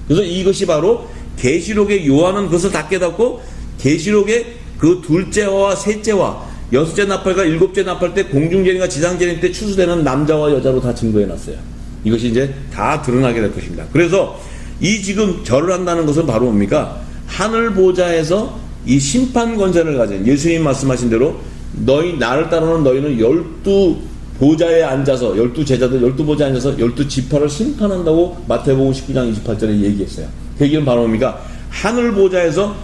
그래서 이것이 바로 계시록의 요한은 그것을 다 깨닫고 계시록의 그 둘째와 셋째와 여섯째 나팔과 일곱째 나팔 때 공중재림과 지상재림 때 추수되는 남자와 여자로 다 증거해놨어요. 이것이 이제 다 드러나게 될 것입니다. 그래서 이 지금 절을 한다는 것은 바로 뭡니까? 하늘 보좌에서 이 심판 권세를 가진 예수님 말씀하신 대로 나를 따르는 너희는 12보좌에 앉아서 12제자들 12보좌에 앉아서 12지파를 심판한다고 마태복음 19장 28절에 얘기했어요. 그 얘기는 바로 뭡니까? 하늘 보좌에서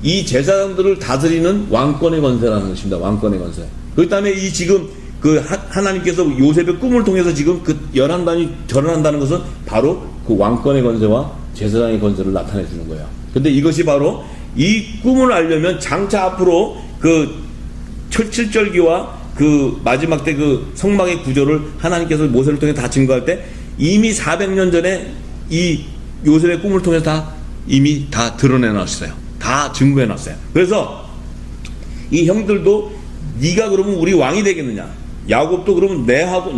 이 제사장들을 다스리는 왕권의 권세라는 것입니다. 왕권의 권세. 그 다음에 이 지금 그 하나님께서 요셉의 꿈을 통해서 지금 그 11단이 절을 한다는 것은 바로 그 왕권의 권세와 제사장의 권세를 나타내 주는 거예요. 근데 이것이 바로 이 꿈을 알려면 장차 앞으로 그 7절기와 그 마지막 때 그 성막의 구조를 하나님께서 모세를 통해 다 증거할 때 이미 400년 전에 이 요셉의 꿈을 통해서 다 이미 다 드러내놨어요. 다 증거해놨어요. 그래서 이 형들도 네가 그러면 우리 왕이 되겠느냐? 야곱도 그러면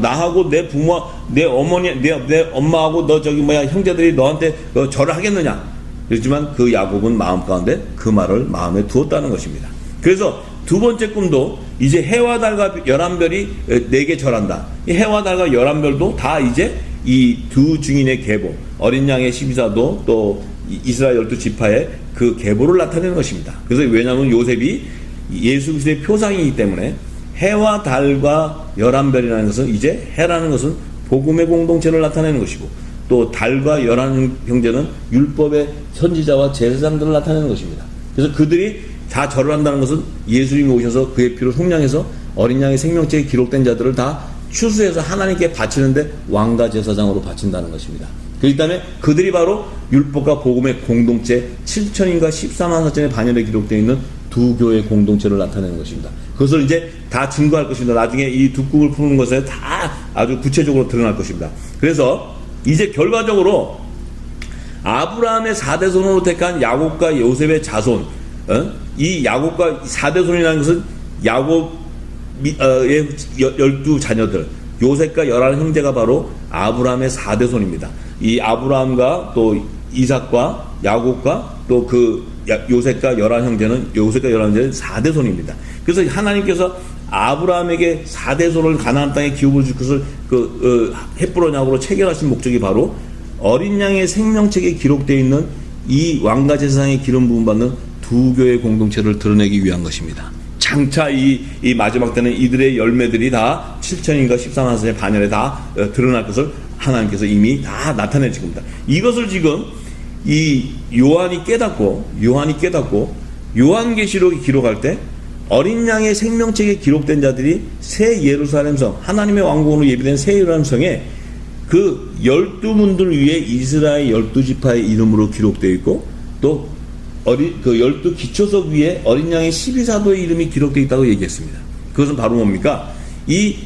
나하고 내 부모, 내 어머니, 내 엄마하고 너 형제들이 너한테 절을 하겠느냐? 그렇지만 그 야곱은 마음 가운데 그 말을 마음에 두었다는 것입니다. 그래서 두 번째 꿈도 이제 해와 달과 11별이 내게 절한다. 이 해와 달과 11별도 다 이제 이 두 증인의 계보, 어린 양의 12사도 또 이스라엘 12지파의 그 계보를 나타내는 것입니다. 그래서 왜냐하면 요셉이 예수 그리스도의 표상이기 때문에 해와 달과 11별이라는 것은 이제 해라는 것은 복음의 공동체를 나타내는 것이고 또 달과 11형제는 율법의 선지자와 제사장들을 나타내는 것입니다. 그래서 그들이 다 절을 한다는 것은 예수님이 오셔서 그의 피로 속량해서 어린 양의 생명책에 기록된 자들을 다 추수해서 하나님께 바치는데 왕과 제사장으로 바친다는 것입니다. 그렇기 때문에 그들이 바로 율법과 복음의 공동체 7천인가 14만 4천의 반열에 기록되어 있는 두 교회의 공동체를 나타내는 것입니다. 그것을 이제 다 증거할 것입니다. 나중에 이 두 꿈을 푸는 것에 다 아주 구체적으로 드러날 것입니다. 그래서 이제 결과적으로 아브라함의 4대손으로 택한 야곱과 요셉의 자손, 이 야곱과 4대손이라는 것은 야곱의 12자녀들, 요셉과 11형제가 바로 아브라함의 4대손입니다. 이 아브라함과 또 이삭과 야곱과 또 그 요셉과 11형제는 4대손입니다. 그래서 하나님께서 아브라함에게 4대손을 가나안 땅에 기업을 줄 것을 헷부론 약으로 체결하신 목적이 바로 어린 양의 생명책에 기록되어 있는 이 왕과 제사장의 기름 부음 받는 두 교회의 공동체를 드러내기 위한 것입니다. 장차 이 마지막 때는 이들의 열매들이 다 7천인가 14만 선의 반열에 다 드러날 것을 하나님께서 이미 다 나타내신 겁니다. 이것을 지금 이 요한이 깨닫고 요한계시록이 기록할 때 어린 양의 생명책에 기록된 자들이 새 예루살렘성, 하나님의 왕국으로 예비된 새 예루살렘성에 그 12문들 위에 이스라엘 12지파의 이름으로 기록되어 있고 또 그 12기초석 위에 어린 양의 12사도의 이름이 기록되어 있다고 얘기했습니다. 그것은 바로 뭡니까? 이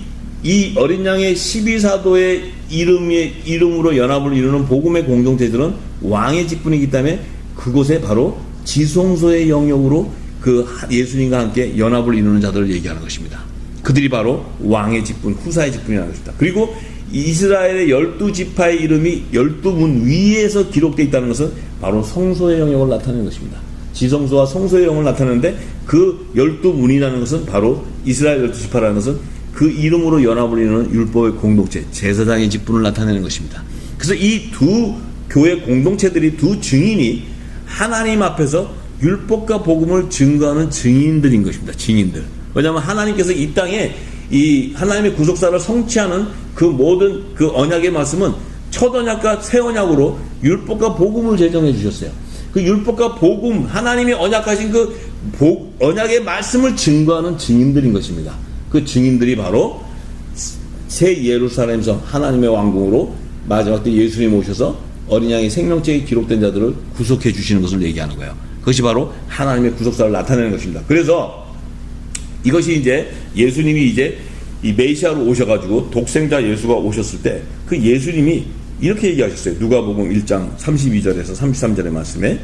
어린 양의 12사도의 이름으로 연합을 이루는 복음의 공동체들은 왕의 직분이기 때문에 그곳에 바로 지성소의 영역으로 그 예수님과 함께 연합을 이루는 자들을 얘기하는 것입니다. 그들이 바로 왕의 직분, 후사의 직분이라는 것입니다. 그리고 이스라엘의 12지파의 이름이 12문 위에서 기록되어 있다는 것은 바로 성소의 영역을 나타내는 것입니다. 지성소와 성소의 영역을 나타내는데 그 12문이라는 것은 바로 이스라엘 12지파라는 것은 그 이름으로 연합을 이루는 율법의 공동체, 제사장의 직분을 나타내는 것입니다. 그래서 이 두 교회 공동체들이 두 증인이 하나님 앞에서 율법과 복음을 증거하는 증인들인 것입니다. 증인들. 왜냐하면 하나님께서 이 땅에 이 하나님의 구속사를 성취하는 그 모든 그 언약의 말씀은 첫 언약과 새 언약으로 율법과 복음을 제정해 주셨어요. 그 율법과 복음, 하나님이 언약하신 그 언약의 말씀을 증거하는 증인들인 것입니다. 그 증인들이 바로 새 예루살렘에서 하나님의 왕궁으로 마지막 때 예수님 오셔서 어린 양의 생명책에 기록된 자들을 구속해 주시는 것을 얘기하는 거예요. 그것이 바로 하나님의 구속사를 나타내는 것입니다. 그래서 이것이 이제 예수님이 이제 이 메시아로 오셔가지고 독생자 예수가 오셨을 때 그 예수님이 이렇게 얘기하셨어요. 누가복음 1장 32절에서 33절의 말씀에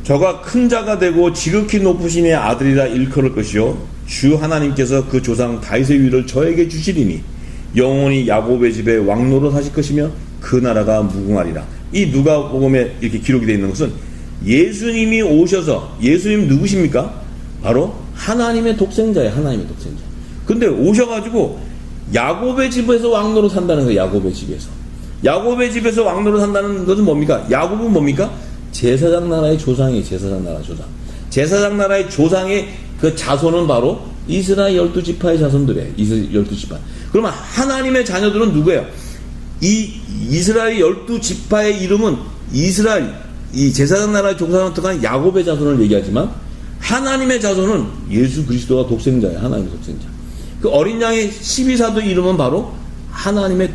저가 큰 자가 되고 지극히 높으신 이의 아들이라 일컬을 것이요 주 하나님께서 그 조상 다윗의 위를 저에게 주시리니 영원히 야곱의 집에 왕노릇 하실 것이며 그 나라가 무궁하리라. 이 누가복음에 이렇게 기록이 되어 있는 것은 예수님이 오셔서, 예수님 누구십니까? 바로 하나님의 독생자예요. 하나님의 독생자. 근데 오셔가지고 야곱의 집에서 왕노릇 한다는 거예요. 야곱의 집에서. 야곱의 집에서 왕노릇 한다는 것은 뭡니까? 야곱은 뭡니까? 제사장 나라의 조상이에요. 제사장 나라 조상. 제사장 나라의 조상의 그 자손은 바로 이스라엘 12지파의 자손들이에요. 이스라엘 12지파. 그러면 하나님의 자녀들은 누구예요? 이 이스라엘 12지파의 이름은 이스라엘, 이 제사장 나라의 조상을 뜻한 야곱의 자손을 얘기하지만 하나님의 자손은 예수 그리스도가 독생자예요. 하나님의 독생자. 그 어린 양의 12사도 이름은 바로 하나님의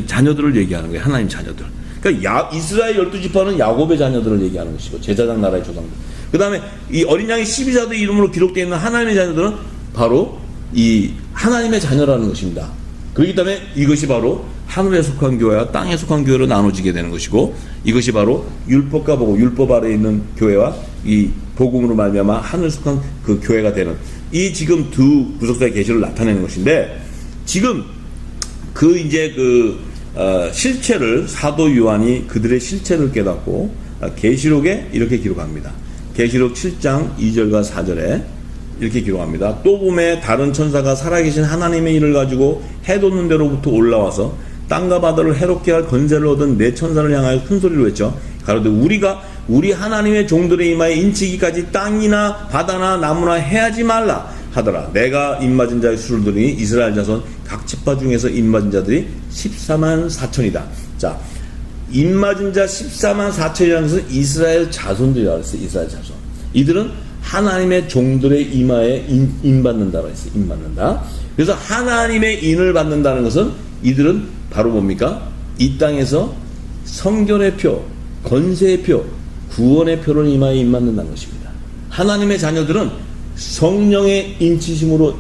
자녀들을 얘기하는 거예요. 하나님 자녀들. 그러니까 이스라엘 12지파는 야곱의 자녀들을 얘기하는 것이고 제사장 나라의 조상들. 그 다음에 이 어린 양의 12사도 이름으로 기록되어 있는 하나님의 자녀들은 바로 이 하나님의 자녀라는 것입니다. 그렇기 때문에 이것이 바로 하늘에 속한 교회와 땅에 속한 교회로 나눠지게 되는 것이고 이것이 바로 율법과 복음, 율법 아래에 있는 교회와 이 복음으로 말미암아 하늘에 속한 그 교회가 되는 이 지금 두 구속사의 계시를 나타내는 것인데 지금 그 이제 실체를 사도 요한이 그들의 실체를 깨닫고 계시록에 이렇게 기록합니다. 계시록 7장 2절과 4절에 이렇게 기록합니다. 또 봄에 다른 천사가 살아계신 하나님의 일을 가지고 해 돋는 데로부터 올라와서 땅과 바다를 해롭게 할 권세를 얻은 네 천사를 향하여 큰 소리로 했죠. 가로되 우리가 우리 하나님의 종들의 이마에 인치기까지 땅이나 바다나 나무나 해하지 말라 하더라. 내가 입맞은 자의 수를 들으니 이스라엘 자손 각 지파 중에서 입맞은 자들이 14만 4천이다. 자, 입맞은 자 14만 4천이라는 것은 이스라엘 자손들이라고 했어요. 이스라엘 자손. 이들은 하나님의 종들의 이마에 인받는다고 했어요. 인받는다. 그래서 하나님의 인을 받는다는 것은 이들은 바로 뭡니까? 이 땅에서 성결의 표, 권세의 표, 구원의 표를 이마에 인받는다는 것입니다. 하나님의 자녀들은 성령의 인치심으로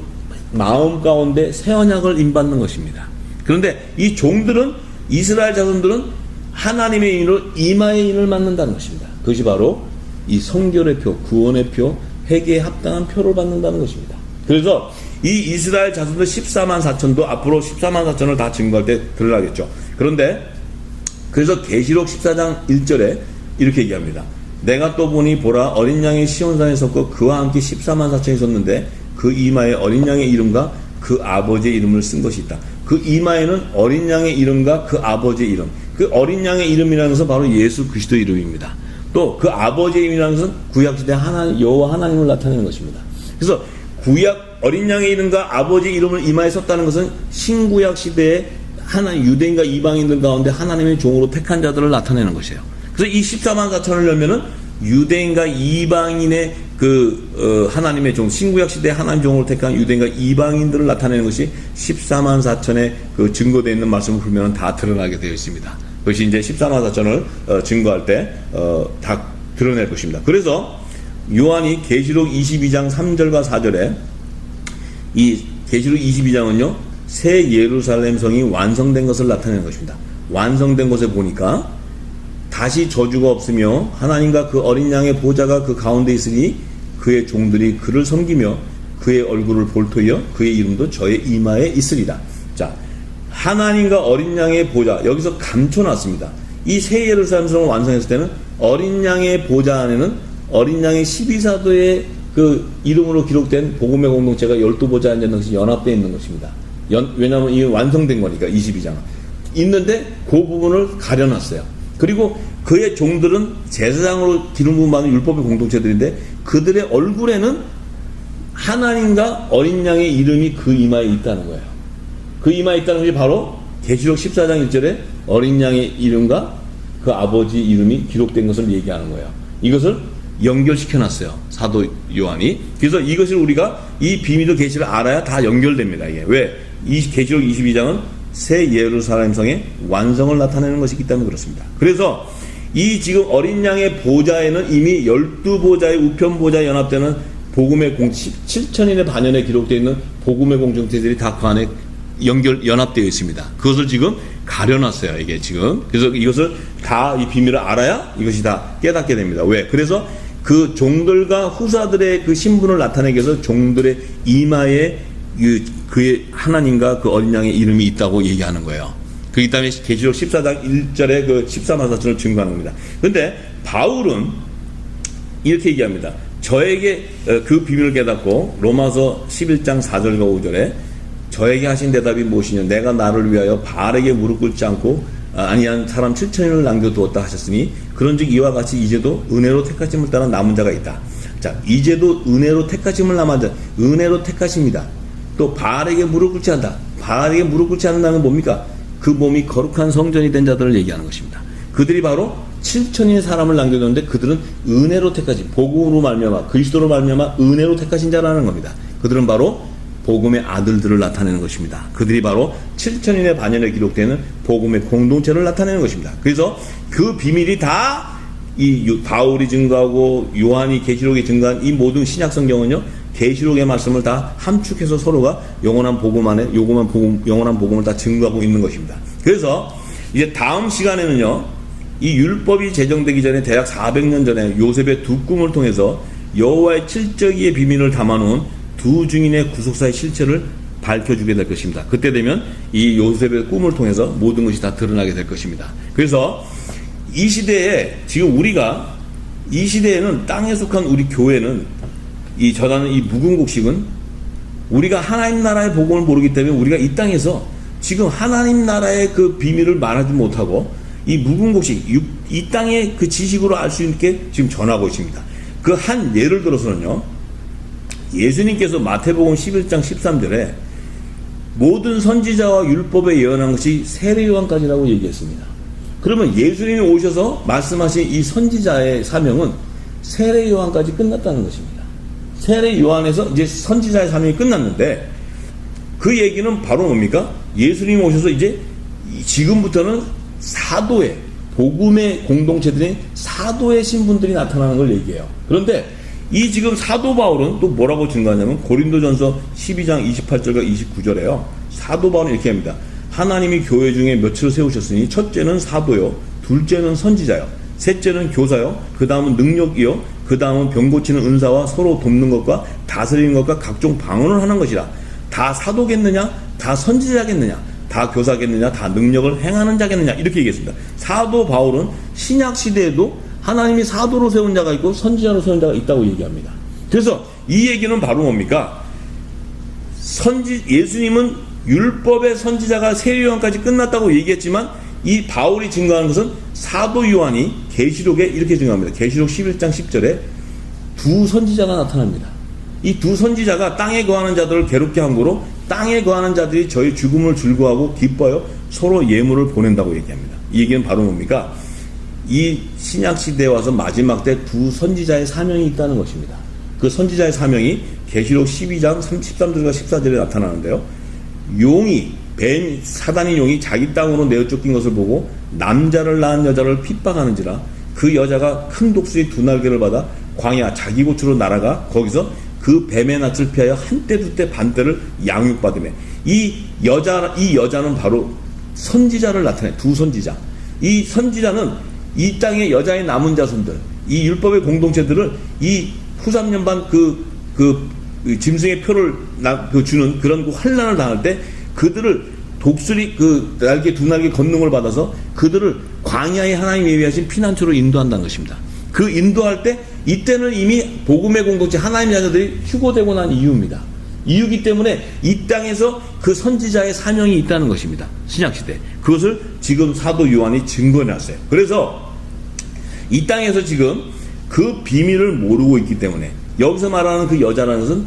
마음 가운데 새 언약을 인받는 것입니다. 그런데 이 종들은 이스라엘 자손들은 하나님의 인으로 이마의 인을 받는다는 것입니다. 그것이 바로 이 성결의 표, 구원의 표, 회개에 합당한 표를 받는다는 것입니다. 그래서 이 이스라엘 자손들 14만 4천도 앞으로 14만 4천을 다 증거할 때 드러나겠죠. 그런데 그래서 계시록 14장 1절에 이렇게 얘기합니다. 내가 또 보니 보라 어린 양이 시온산에 섰고 그와 함께 14만 4천이 섰는데 그 이마에 어린 양의 이름과 그 아버지의 이름을 쓴 것이 있다. 그 이마에는 어린 양의 이름과 그 아버지의 이름. 그 어린 양의 이름이라는 것은 바로 예수 그리스도 이름입니다. 또 그 아버지의 이름이라는 것은 구약시대 여호와 하나님을 나타내는 것입니다. 그래서 구약 어린 양의 이름과 아버지의 이름을 이마에 썼다는 것은 신구약 시대에 유대인과 이방인들 가운데 하나님의 종으로 택한 자들을 나타내는 것이에요. 그래서 이 14만 4천을 열면은 유대인과 이방인의 하나님의 종, 신구약 시대에 하나님 종으로 택한 유대인과 이방인들을 나타내는 것이 14만 4천의 그 증거되어 있는 말씀을 풀면 다 드러나게 되어 있습니다. 그것이 이제 14만 4천을 증거할 때 다 드러낼 것입니다. 그래서 요한이 계시록 22장 3절과 4절에 이 계시록 22장은요 새 예루살렘 성이 완성된 것을 나타내는 것입니다. 완성된 것에 보니까 다시 저주가 없으며 하나님과 그 어린 양의 보좌가 그 가운데 있으니 그의 종들이 그를 섬기며 그의 얼굴을 볼 터이여 그의 이름도 저의 이마에 있으리라. 자, 하나님과 어린 양의 보좌 여기서 감춰놨습니다. 이 새 예루살렘 성을 완성했을 때는 어린 양의 보좌 안에는 어린 양의 12사도의 그 이름으로 기록된 복음의 공동체가 12보좌 앉는 것이 연합되어 있는 것입니다. 왜냐하면 이게 완성된 거니까 22장은 있는데 그 부분을 가려놨어요. 그리고 그의 종들은 제사장으로 기름 부음 받는 율법의 공동체들인데 그들의 얼굴에는 하나님과 어린 양의 이름이 그 이마에 있다는 거예요. 그 이마에 있다는 것이 바로 계시록 14장 1절에 어린 양의 이름과 그 아버지 이름이 기록된 것을 얘기하는 거예요. 이것을 연결시켜놨어요, 사도 요한이. 그래서 이것을 우리가 이 비밀의 계시를 알아야 다 연결됩니다. 이게 왜? 이 계시록 22장은 새 예루살렘 성의 완성을 나타내는 것이기 때문에 그렇습니다. 그래서 이 지금 어린 양의 보좌에는 이미 12보좌의 우편 보좌에 연합되는 복음의 7천인의 반연에 기록되어 있는 복음의 공동체들이 다 그 안에 연합되어 있습니다. 그것을 지금 가려놨어요, 이게 지금. 그래서 이것을 다 이 비밀을 알아야 이것이 다 깨닫게 됩니다. 왜? 그래서 그 종들과 후사들의 그 신분을 나타내기 위해서 종들의 이마에 그의 하나님과 그 어린 양의 이름이 있다고 얘기하는 거예요. 그렇기 때문에 계시록 14장 1절에 그 14만사천을 증거하는 겁니다. 그런데 바울은 이렇게 얘기합니다. 저에게 그 비밀을 깨닫고 로마서 11장 4절과 5절에 저에게 하신 대답이 무엇이냐, 내가 나를 위하여 바알에게 무릎 꿇지 않고 아니한 사람 7천인을 남겨두었다 하셨으니 그런즉 이와 같이 이제도 은혜로 택하심을 따라 남은 자가 있다. 자, 이제도 은혜로 택하심을 남은 자, 은혜로 택하십니다. 또 바알에게 무릎 꿇지 않다. 바알에게 무릎 꿇지 않는다는 건 뭡니까? 그 몸이 거룩한 성전이 된 자들을 얘기하는 것입니다. 그들이 바로 7천인의 사람을 남겨두는데 그들은 은혜로 택하신, 복음으로 말미암아 그리스도로 말미암아 은혜로 택하신 자라는 겁니다. 그들은 바로 복음의 아들들을 나타내는 것입니다. 그들이 바로 7천인의 반연에 기록되는 복음의 공동체를 나타내는 것입니다. 그래서 그 비밀이 다 이 바울이 증거하고 요한이 계시록에 증거한 이 모든 신약 성경은요, 계시록의 말씀을 다 함축해서 서로가 영원한 복음 안에 영원한 복음을 다 증거하고 있는 것입니다. 그래서 이제 다음 시간에는요, 이 율법이 제정되기 전에 대략 400년 전에 요셉의 두 꿈을 통해서 여호와의 칠저기의 비밀을 담아놓은 두 증인의 구속사의 실체를 밝혀주게 될 것입니다. 그때 되면 이 요셉의 꿈을 통해서 모든 것이 다 드러나게 될 것입니다. 그래서 이 시대에 지금 우리가 이 시대에는 땅에 속한 우리 교회는 이 전하는 이 묵은곡식은 우리가 하나님 나라의 복음을 모르기 때문에 우리가 이 땅에서 지금 하나님 나라의 그 비밀을 말하지 못하고 이 묵은곡식, 이 땅의 그 지식으로 알 수 있게 지금 전하고 있습니다. 그 한 예를 들어서는요, 예수님께서 마태복음 11장 13절에 모든 선지자와 율법에 예언한 것이 세례 요한까지라고 얘기했습니다. 그러면 예수님이 오셔서 말씀하신 이 선지자의 사명은 세례 요한까지 끝났다는 것입니다. 세례 요한에서 이제 선지자의 사명이 끝났는데 그 얘기는 바로 뭡니까? 예수님이 오셔서 이제 지금부터는 사도의 복음의 공동체들이 사도의 신분들이 나타나는 걸 얘기해요. 그런데 이 지금 사도 바울은 또 뭐라고 증거하냐면 고린도전서 12장 28절과 29절에요. 사도 바울은 이렇게 합니다. 하나님이 교회 중에 몇을 세우셨으니 첫째는 사도요, 둘째는 선지자요, 셋째는 교사요, 그 다음은 능력이요, 그 다음은 병 고치는 은사와 서로 돕는 것과 다스리는 것과 각종 방언을 하는 것이라. 다 사도겠느냐? 다 선지자겠느냐? 다 교사겠느냐? 다 능력을 행하는 자겠느냐? 이렇게 얘기했습니다. 사도 바울은 신약 시대에도 하나님이 사도로 세운 자가 있고 선지자로 세운 자가 있다고 얘기합니다. 그래서 이 얘기는 바로 뭡니까? 예수님은 율법의 선지자가 세례 요한까지 끝났다고 얘기했지만 이 바울이 증거하는 것은 사도 요한이 계시록에 이렇게 증거합니다. 계시록 11장 10절에 두 선지자가 나타납니다. 이 두 선지자가 땅에 거하는 자들을 괴롭게 함으로 땅에 거하는 자들이 저희 죽음을 즐거워하고 기뻐하여 서로 예물을 보낸다고 얘기합니다. 이 얘기는 바로 뭡니까? 이 신약 시대에 와서 마지막 때 두 선지자의 사명이 있다는 것입니다. 그 선지자의 사명이 계시록 12장 13절과 14절에 나타나는데요. 사단의 용이 자기 땅으로 내어 쫓긴 것을 보고 남자를 낳은 여자를 핍박하는지라 그 여자가 큰 독수리 두 날개를 받아 광야 자기 곳으로 날아가 거기서 그 뱀의 낯을 피하여 한때 두때 반때를 양육받으며 이 여자는 바로 선지자를 나타내. 두 선지자. 이 선지자는 이 땅의 여자의 남은 자손들, 이 율법의 공동체들을 이 후삼년반 짐승의 표를 주는 그런 환난을 당할 때 그들을 독수리 두 날개 권능을 받아서 그들을 광야의 하나님이 예비하신 피난처로 인도한다는 것입니다. 그 인도할 때 이때는 이미 복음의 공동체 하나님의 자녀들이 휴거되고 난 이유입니다. 이유기 때문에 이 땅에서 그 선지자의 사명이 있다는 것입니다. 신약시대. 그것을 지금 사도 요한이 증거해놨어요. 그래서 이 땅에서 지금 그 비밀을 모르고 있기 때문에 여기서 말하는 그 여자라는 것은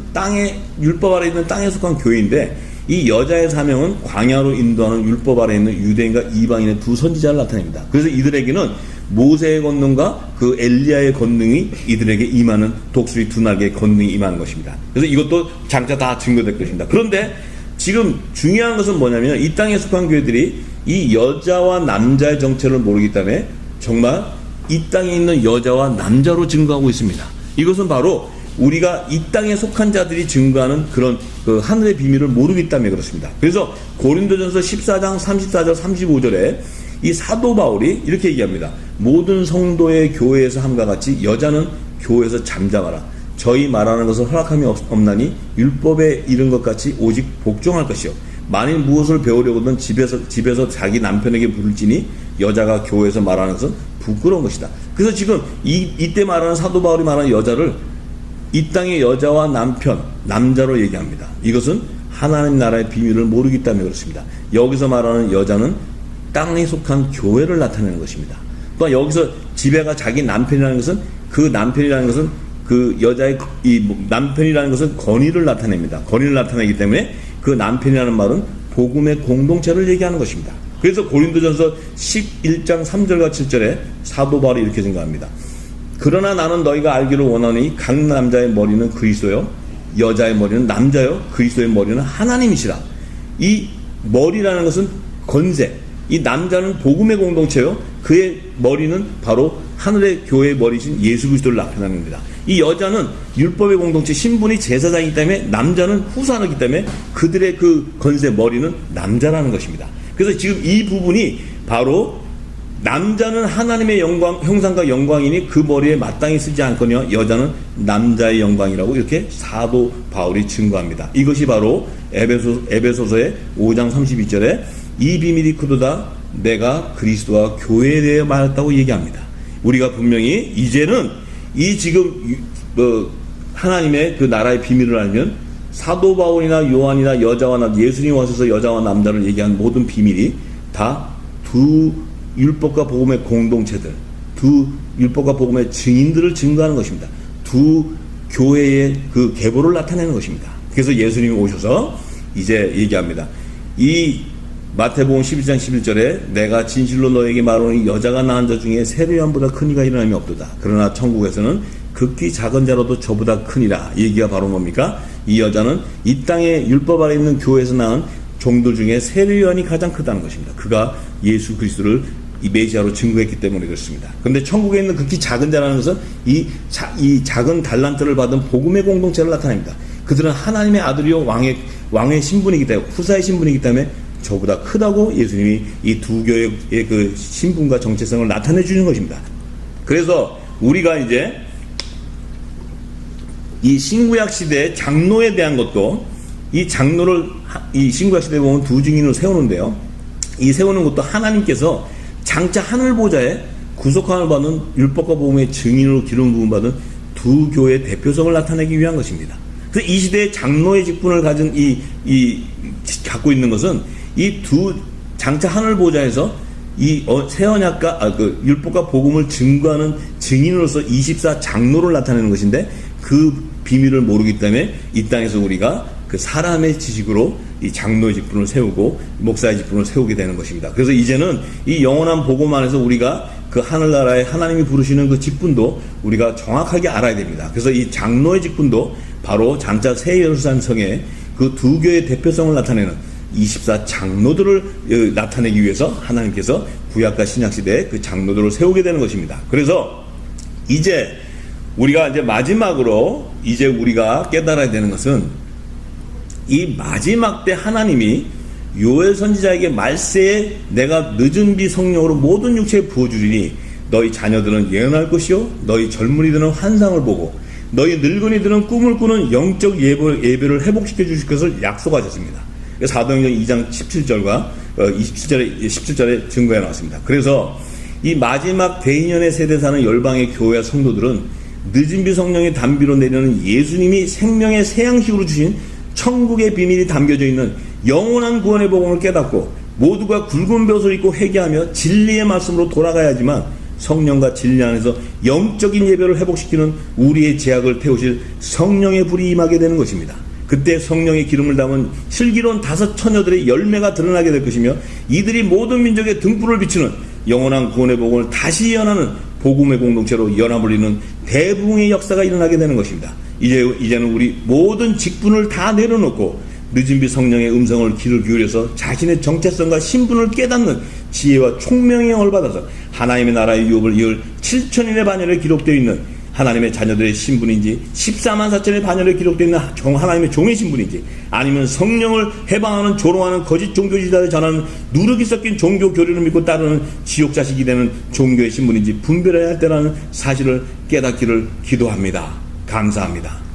율법 아래 있는 땅에 속한 교회인데 이 여자의 사명은 광야로 인도하는 율법 아래 있는 유대인과 이방인의 두 선지자를 나타냅니다. 그래서 이들에게는 모세의 권능과 그 엘리야의 권능이 이들에게 임하는 독수리 두 날개의 권능이 임하는 것입니다. 그래서 이것도 장차 다 증거될 것입니다. 그런데 지금 중요한 것은 뭐냐면 이 땅에 속한 교회들이 이 여자와 남자의 정체를 모르기 때문에 정말 이 땅에 있는 여자와 남자로 증거하고 있습니다. 이것은 바로 우리가 이 땅에 속한 자들이 증거하는 그런 그 하늘의 비밀을 모르기 때문에 그렇습니다. 그래서 고린도전서 14장 34절 35절에 이 사도 바울이 이렇게 얘기합니다. 모든 성도의 교회에서 함과 같이 여자는 교회에서 잠잠하라. 저희 말하는 것은 허락함이 없나니 율법에 이른 것 같이 오직 복종할 것이요. 만일 무엇을 배우려거든 집에서 자기 남편에게 부를지니 여자가 교회에서 말하는 것은 부끄러운 것이다. 그래서 지금 이때 말하는 사도 바울이 말하는 여자를 이 땅의 여자와 남자로 얘기합니다. 이것은 하나님 나라의 비밀을 모르기 때문에 그렇습니다. 여기서 말하는 여자는 땅에 속한 교회를 나타내는 것입니다. 또 여기서 지배가 자기 남편이라는 것은 그 남편이라는 것은 그 여자의 이 남편이라는 것은 권위를 나타냅니다. 권위를 나타내기 때문에 그 남편이라는 말은 복음의 공동체를 얘기하는 것입니다. 그래서 고린도전서 11장 3절과 7절에 사도 바울이 이렇게 증거합니다. 그러나 나는 너희가 알기를 원하니 각 남자의 머리는 그리스도요 여자의 머리는 남자요 그리스도의 머리는 하나님이시라. 이 머리라는 것은 권세, 이 남자는 복음의 공동체요 그의 머리는 바로 하늘의 교회의 머리신 예수 그리스도를 나타내는 겁니다. 이 여자는 율법의 공동체 신분이 제사장이기 때문에 남자는 후사이기 때문에 그들의 그 권세 머리는 남자라는 것입니다. 그래서 지금 이 부분이 바로 남자는 하나님의 영광, 형상과 영광이니 그 머리에 마땅히 쓰지 않거니와 여자는 남자의 영광이라고 이렇게 사도 바울이 증거합니다. 이것이 바로 에베소서의 5장 32절에 이 비밀이 크도다 내가 그리스도와 교회에 대해 말했다고 얘기합니다. 우리가 분명히 이제는 이 지금 하나님의 그 나라의 비밀을 알면 사도 바울이나 요한이나 여자와 남 예수님이 와셔서 여자와 남자를 얘기한 모든 비밀이 다 두 율법과 복음의 공동체들, 두 율법과 복음의 증인들을 증거하는 것입니다. 두 교회의 그 계보를 나타내는 것입니다. 그래서 예수님이 오셔서 이제 얘기합니다. 이 마태복음 11장 11절에 내가 진실로 너에게 말하노니 여자가 낳은 자 중에 세례요한보다 큰 이가 일어남이 없도다. 그러나 천국에서는 극히 작은 자로도 저보다 크니라. 얘기가 바로 뭡니까? 이 여자는 이 땅에 율법 아래 있는 교회에서 낳은 종들 중에 세례요한이 가장 크다는 것입니다. 그가 예수 그리스도를 이 메시아로 증거했기 때문에 그렇습니다. 그런데 천국에 있는 극히 작은 자라는 것은 이 작은 달란트를 받은 복음의 공동체를 나타냅니다. 그들은 하나님의 아들이요 왕의 신분이기 때문에 후사의 신분이기 때문에 저보다 크다고 예수님이 이 두 교회의 그 신분과 정체성을 나타내 주는 것입니다. 그래서 우리가 이제 이 신구약 시대의 장로에 대한 것도 이 장로를 이 신구약 시대에 보면 두 증인을 세우는데요. 이 세우는 것도 하나님께서 장차 하늘 보좌에 구속함을 받는 율법과 복음의 증인으로 기름 부음 받은 두 교회의 대표성을 나타내기 위한 것입니다. 그래서 이 시대의 장로의 직분을 가진 갖고 있는 것은 이 두 장차 하늘 보좌에서 이 새 언약과 그 율법과 복음을 증거하는 증인으로서 24 장로를 나타내는 것인데 그 비밀을 모르기 때문에 이 땅에서 우리가 그 사람의 지식으로 이 장로의 직분을 세우고 목사의 직분을 세우게 되는 것입니다. 그래서 이제는 이 영원한 복음 안에서 우리가 그 하늘나라에 하나님이 부르시는 그 직분도 우리가 정확하게 알아야 됩니다. 그래서 이 장로의 직분도 바로 장차 새 예루살렘 성에 그 두 교회의 대표성을 나타내는 24 장로들을 나타내기 위해서 하나님께서 구약과 신약 시대에 그 장로들을 세우게 되는 것입니다. 그래서 이제 우리가 이제 마지막으로 이제 우리가 깨달아야 되는 것은 이 마지막 때 하나님이 요엘 선지자에게 말세에 내가 늦은 비 성령으로 모든 육체에 부어주리니 너희 자녀들은 예언할 것이요 너희 젊은이들은 환상을 보고 너희 늙은이들은 꿈을 꾸는 영적 예배를 회복시켜 주실 것을 약속하셨습니다. 사도행전 2장 17절과 17절에 증거해 나왔습니다. 그래서 이 마지막 대인연의 세대 사는 열방의 교회와 성도들은 늦은 비 성령의 단비로 내리는 예수님이 생명의 새양식으로 주신 천국의 비밀이 담겨져 있는 영원한 구원의 복음을 깨닫고 모두가 굵은 벼슬을 입고 회개하며 진리의 말씀으로 돌아가야지만 성령과 진리 안에서 영적인 예배를 회복시키는 우리의 제약을 태우실 성령의 불이 임하게 되는 것입니다. 그때 성령의 기름을 담은 슬기로운 5 처녀들의 열매가 드러나게 될 것이며, 이들이 모든 민족의 등불을 비추는 영원한 구원의 복음을 다시 예언하는 복음의 공동체로 연합을 이루는 대부흥의 역사가 일어나게 되는 것입니다. 이제는 우리 모든 직분을 다 내려놓고 늦은비 성령의 음성을 귀를 기울여서 자신의 정체성과 신분을 깨닫는 지혜와 총명의 영을 받아서 하나님의 나라의 유업을 이을 7천인의 반열에 기록되어 있는 하나님의 자녀들의 신분인지, 14만 4천의 반열에 기록되어 있는 하나님의 종의 신분인지, 아니면 성령을 해방하는 조롱하는 거짓 종교지자를 전하는 누룩이 섞인 종교 교리를 믿고 따르는 지옥 자식이 되는 종교의 신분인지 분별해야 할 때라는 사실을 깨닫기를 기도합니다. 감사합니다.